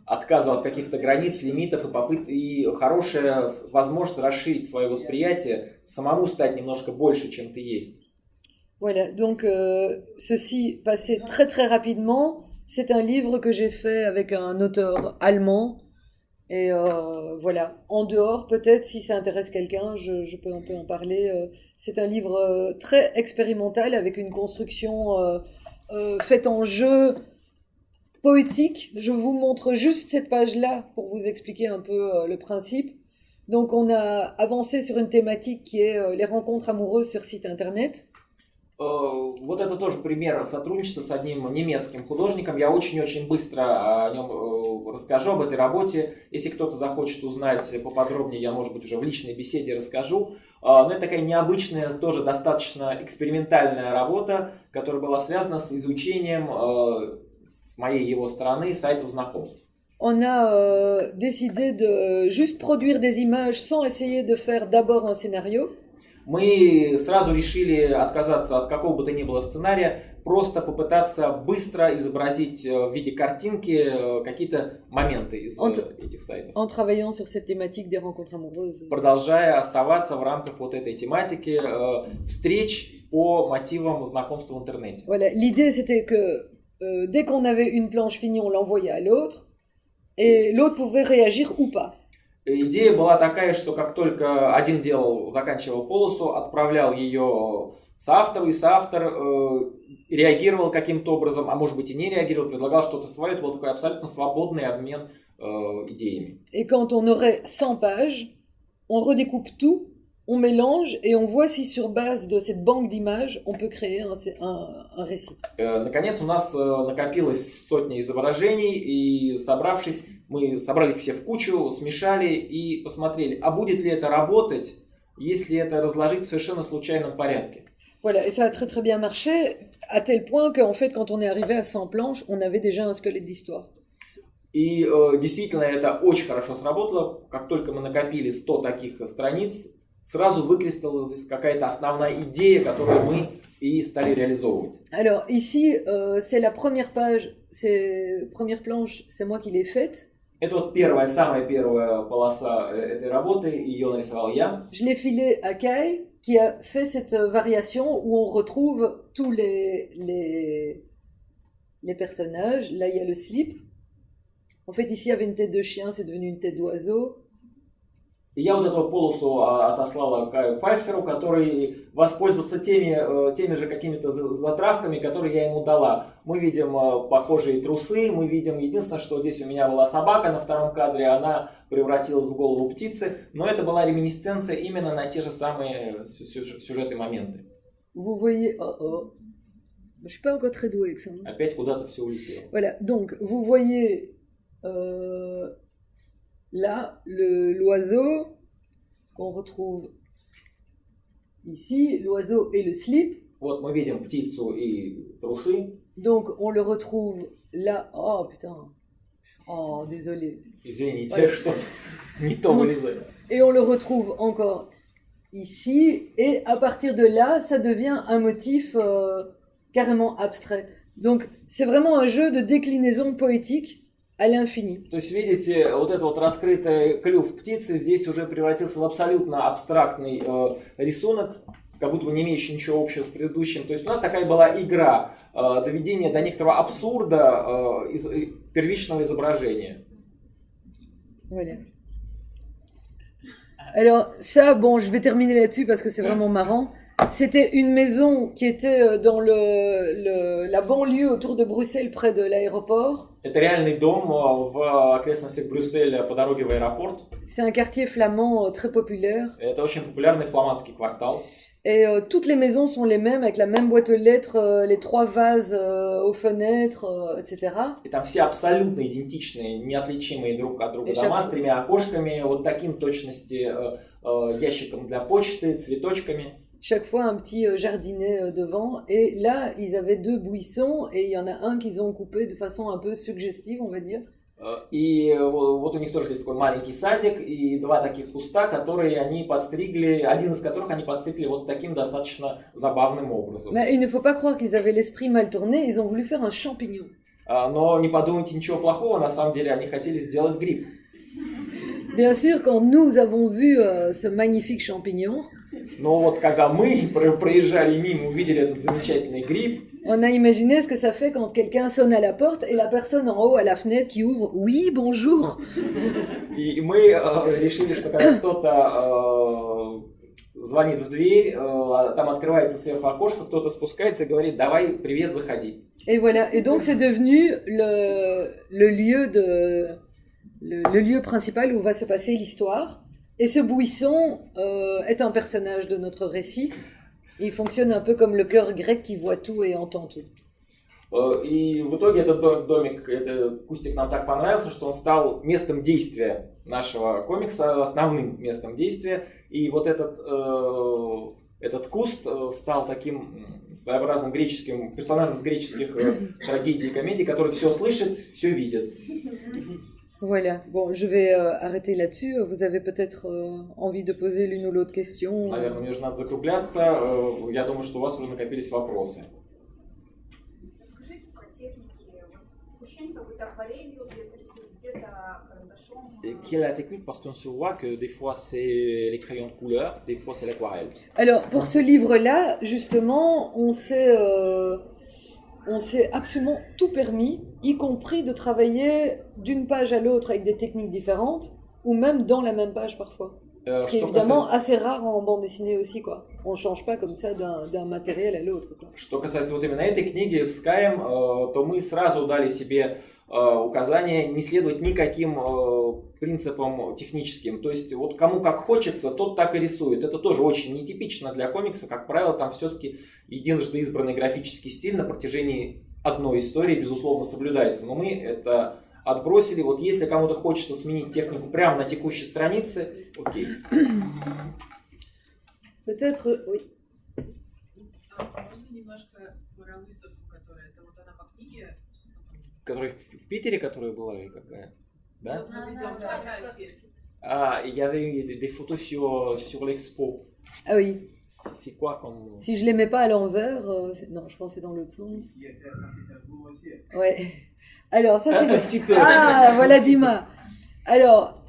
отказу от каких-то границ, лимитов и хорошая возможность расширить свое восприятие, самому стать немножко больше, чем ты есть. Voilà, donc ceci passait très très rapidement. C'est un livre que j'ai fait avec un auteur allemand. Et voilà, en dehors, peut-être, si ça intéresse quelqu'un, on peut en parler. C'est un livre très expérimental avec une construction faite en jeu poétique. Je vous montre juste cette page-là pour vous expliquer un peu le principe. Donc, on a avancé sur une thématique qui est les rencontres amoureuses sur site internet. Вот это тоже пример сотрудничества с одним немецким художником. Я очень-очень быстро о нем расскажу, об этой работе. Если кто-то захочет узнать поподробнее, я, может быть, уже в личной беседе расскажу. Но это такая необычная, тоже достаточно экспериментальная работа, которая была связана с изучением с моей его стороны сайтов знакомств. On a décidé de juste produire des images sans essayer de faire d'abord un scénario. Мы сразу решили отказаться от какого бы то ни было сценария, просто попытаться быстро изобразить в виде картинки какие-то моменты из этих сайтов. En travaillant sur cette thématique des rencontres amoureuses. Продолжая оставаться в рамках вот этой тематики встреч по мотивам знакомства в интернете. Voilà, l'idée c'était que dès qu'on avait une planche finie, on l'envoyait à l'autre et l'autre pouvait réagir ou pas. Идея была такая, что как только один заканчивал полосу, отправлял ее соавтору, и соавтор реагировал каким-то образом, а может быть и не реагировал, предлагал что-то свое. Это был такой абсолютно свободный обмен идеями. Et quand on aurait 100 pages, on redécoupe tout, on mélange et on voit si sur base de cette banque d'images, on peut créer un récit. Наконец у нас накопилось сотни изображений, и собравшись, мы собрали их все в кучу, смешали и посмотрели, а будет ли это работать, если это разложить в совершенно случайном порядке. Voilà, et ça a très très bien marché, à tel point qu'en fait, quand on est arrivé à 100 planches, on avait déjà un squelette d'histoire. И действительно это очень хорошо сработало. Как только мы накопили 100 таких страниц, сразу выкристаллизовалась какая-то основная идея, которую мы и стали реализовывать. Alors ici, c'est la première page, c'est première planche, c'est moi qui l'ai faite. Это вот первая, самая первая полоса этой работы, ее нарисовал я. Je l'ai filée à Kai, qui a fait cette variation où on retrouve tous les personnages. Là, il y a le slip. En fait, ici, il y avait une tête de chien, c'est devenu une tête d'oiseau. И я вот эту полосу отослал Каю Пфайферу, который воспользовался теми же какими-то затравками, которые я ему дала. Мы видим похожие трусы, мы видим, единственное, что здесь у меня была собака на втором кадре, она превратилась в голову птицы, но это была реминисценция именно на те же самые сюжеты и моменты. Vous voyez... Je suis pas encore très douée avec ça. Опять куда-то все улетело. Voilà, donc vous voyez... Là, l'oiseau qu'on retrouve ici, l'oiseau et le slip. Вот мы видим птицу и трусы. Donc on le retrouve là. Oh putain. Oh, désolé. Извините, Ouais. что-то не то вылезает. Et on le retrouve encore ici. Et à partir de là, ça devient un motif carrément abstrait. Donc c'est vraiment un jeu de déclinaison poétique à l'infini. То есть, видите, вот этот вот раскрытый клюв птицы здесь уже превратился в абсолютно абстрактный рисунок, как будто бы не имеющий ничего общего с предыдущим. То есть у нас такая была игра, доведение до некоторого абсурда первичного изображения. Voilà. Alors ça, bon, je vais terminer là-dessus parce que c'est vraiment marrant. C'était une maison qui était dans la banlieue autour de Bruxelles, près de l'aéroport. Это реальный дом в окрестностях Брюсселя по дороге в аэропорт. C'est un quartier flamand très populaire. Это очень популярный фламандский квартал. Et toutes les maisons sont les mêmes, avec la même boîte aux lettres, les 3 vases aux fenêtres, etc. И там все абсолютно идентичные, неотличимые друг от друга дома с 3 окошками, вот таким точности ящиком для почты, цветочками. Chaque fois un petit jardinet devant. Et là, ils avaient 2 buissons et il y en a un qu'ils ont coupé de façon un peu suggestive, on va dire. И вот у них тоже есть такой маленький садик и 2 таких куста, которые они подстригли, один из которых они подстригли вот таким достаточно забавным образом. Mais il ne faut pas croire qu'ils avaient l'esprit mal tourné, ils ont voulu faire un champignon. Но не подумайте ничего плохого, на самом деле они хотели сделать гриб. Bien sûr, quand nous avons vu ce magnifique champignon, Но вот когда мы проезжали мимо, увидели этот замечательный гриб, on a imaginé ce que ça fait quand quelqu'un sonne à la porte et la personne en haut à la fenêtre qui ouvre « Oui, bonjour !» и мы решили, что когда кто-то звонит в дверь, там открывается сверху окошко, кто-то спускается и говорит: «Давай, привет, заходи». Et voilà, et donc c'est devenu le lieu principal où va se passer l'histoire. Et ce buisson est un personnage de notre récit. Il fonctionne un peu comme le cœur grec qui voit tout et entend tout. И в итоге этот домик, этот кустик нам так понравился, что он стал местом действия нашего комикса, основным местом действия. И вот этот куст стал таким своеобразным греческим персонажем из греческих трагедий и комедий, который все слышит, все видит. Voilà, bon, je vais arrêter là-dessus. Vous avez peut-être envie de poser l'une ou l'autre question. Наверное, мне уже надо закругляться. Я думаю, что у вас уже накопились вопросы. Расскажите про техники. Ощущение, как будто акварелью где-то рисуют, где-то карандашом. Quelle est la technique? Parce qu'on se voit que des fois c'est les crayons de couleur, des fois c'est l'aquarelle. Alors, pour ce livre-là, justement, on s'est absolument tout permis, y compris de travailler d'une page à l'autre avec des techniques différentes, ou même dans la même page parfois. Ce qui est évidemment assez rare en bande dessinée aussi, quoi. On ne change pas comme ça d'un matériel à l'autre, quoi. Что касается вот именно этой книги с Каем, то мы сразу дали себе указание не следовать никаким принципам техническим. То есть вот кому как хочется, тот так и рисует. Это тоже очень нетипично для комикса. Как правило, там все-таки единожды избранный графический стиль на протяжении одной истории, безусловно, соблюдается. Но мы это отбросили. Вот если кому-то хочется сменить технику прямо на текущей странице, окей. Peut-être, oui. Можно немножко про выставку, которая это вот она по книге? которая в Питере, которая была, или какая? Да? Il y avait des photos sur l'expo. Ah oui. C'est quoi comme... Si je les mets pas à l'envers, non, je pense que c'est dans l'autre sens. Ouais. Alors, ça c'est... Un petit peu. Ah, voilà Dima. Alors,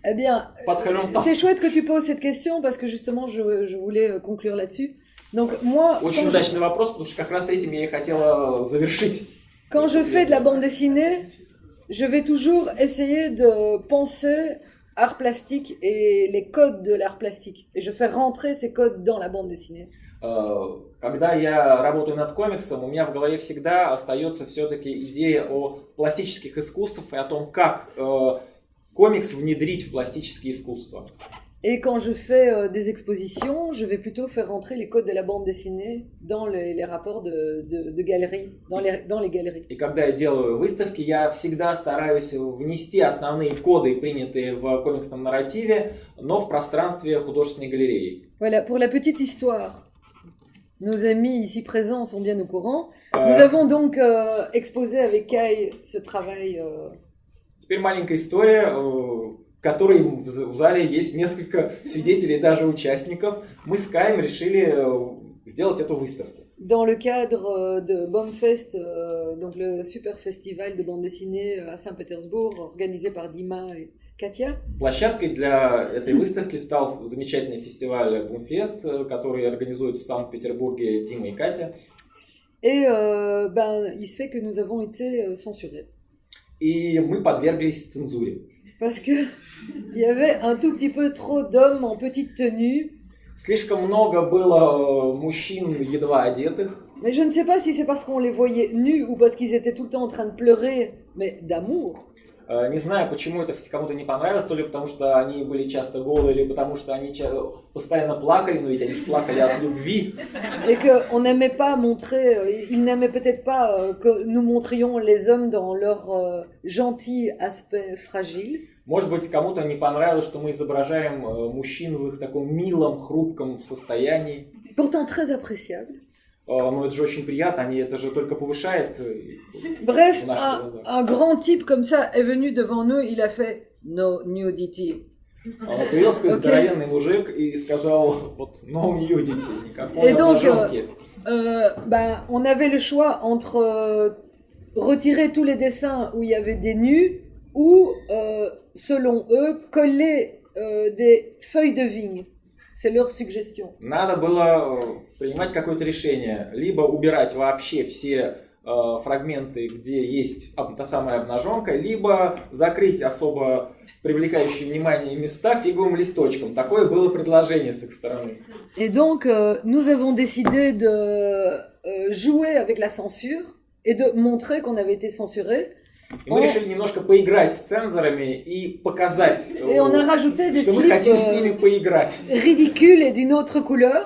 eh bien, Pas très longtemps. c'est chouette que tu poses cette question parce que justement, je voulais conclure là-dessus. Donc, moi, Очень удачный вопрос, потому что как раз этим я и хотела завершить. quand je fais de la bande dessinée, je vais toujours essayer de penser art plastique et les codes de l'art plastique. Et je fais rentrer ces codes dans la bande dessinée. Когда я работаю над комиксом, у меня в голове всегда остается все-таки идея о пластических искусствах и о том, как комикс внедрить в пластические искусства. Et quand je fais des expositions, je vais plutôt faire rentrer les codes de la bande dessinée dans les rapports de galeries, dans les galeries. И когда я делаю выставки, я всегда стараюсь внести основные коды, принятые в комиксном нарративе, но в пространстве художественной галереи. Voilà, pour la petite histoire, nos amis ici présents sont bien au courant. Nous avons donc exposé avec Kai ce travail. Теперь маленькая история, в которой в зале есть несколько свидетелей, даже участников. Мы с Каем решили сделать эту выставку. Dans le cadre de Bombfest, donc le super festival de bande dessinée à Saint-Pétersbourg, organisé par Dima et Katia. Площадкой для этой выставки стал замечательный фестиваль Бумфест, который организуют в Санкт-Петербурге Дима и Катя. Et il se fait que nous avons été censurés. И мы подверглись цензуре. Parce que il y avait un tout petit peu trop d'hommes en petite tenue. Слишком много было мужчин едва одетых. Mais je ne sais pas si c'est parce qu'on les voyait nus ou parce qu'ils étaient tout le temps en train de pleurer, mais d'amour. Не знаю, почему это кому-то не понравилось, то ли потому что они были часто голые, или потому что они постоянно плакали, но ведь они же плакали от любви. Et qu'on n'aimait pas montrer, ils n'aimaient peut-être pas que nous montrions les hommes dans leur gentil aspect fragile. Может быть, кому-то не понравилось, что мы изображаем мужчин в их таком милом, хрупком состоянии. Pourtant très appréciable. Но это же очень приятно, это же только повышает. Bref, un grand type comme ça est venu devant nous, il a fait no nudity. Появился такой здоровенный мужик и сказал вот no nudity, никакой обнаженки. On avait le choix entre retirer tous les dessins où il y avait des nus ou, selon eux, coller des feuilles de vigne. C'est leur suggestion. Надо было принимать какое-то решение. Либо убирать вообще все фрагменты, где есть та самая обнаженка, либо закрыть особо привлекающие внимание места фиговым листочком. Такое было предложение с их стороны. Et donc, nous avons décidé de jouer avec la censure et de montrer qu'on avait été censurés. И мы решили немножко поиграть с цензорами и показать, что мы хотим с ними поиграть. Ridicules et d'une autre couleur.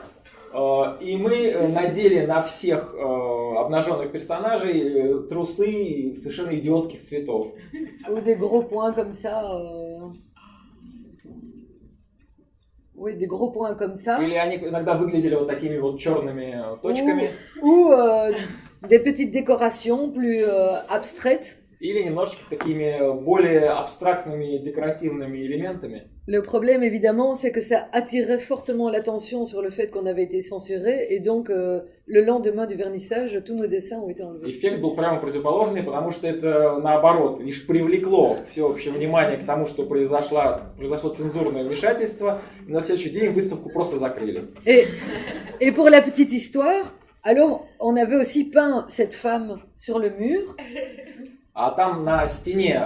И мы надели на всех обнаженных персонажей трусы совершенно идиотских цветов. Ou des gros points comme ça. Oui, des gros points comme ça. Или они иногда выглядели вот такими вот черными точками. Ou des petites décorations plus abstraites. Или немножечко такими более абстрактными декоративными элементами. Le problème, évidemment, c'est que ça attirait fortement l'attention sur le fait qu'on avait été censuré, et donc le lendemain du vernissage, tous nos dessins ont été enlevés. Эффект был прямо противоположный, потому что это, наоборот, лишь привлекло всеобщее внимание к тому, что произошло цензурное вмешательство, и на следующий день выставку просто закрыли. Et pour la petite histoire, alors on avait aussi peint cette femme sur le mur. А там на стене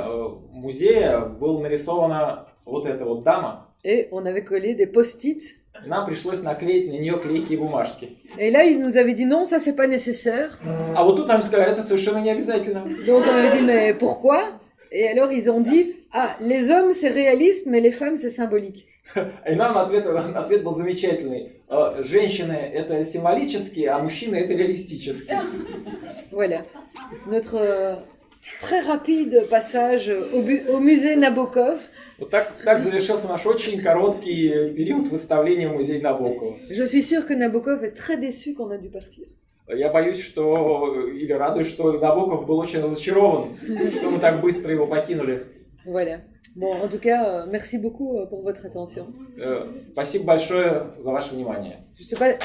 музея была нарисована вот эта вот дама. Et on avait collé des post-it. Нам пришлось наклеить на нее клейкие бумажки. Et là, il nous avait dit non, ça c'est pas nécessaire. А вот тут нам сказали, это совершенно не обязательно. Donc on avait dit mais pourquoi? Et alors ils ont dit ah les hommes c'est réaliste mais les femmes c'est symbolique. И нам ответ был замечательный. Женщины это символически, а мужчины это реалистически. Voilà. Notre très rapide passage au musée Nabokov. Вот так завершился наш очень короткий период выставления в музее Набокова. Je suis sûre que Nabokov est très déçu qu'on a dû partir. Я боюсь, что, или радуюсь, что Набоков был очень разочарован, что мы так быстро его покинули. Voilà. Bon, en tout cas, merci beaucoup pour votre attention. Спасибо большое за ваше внимание. Je sais pas,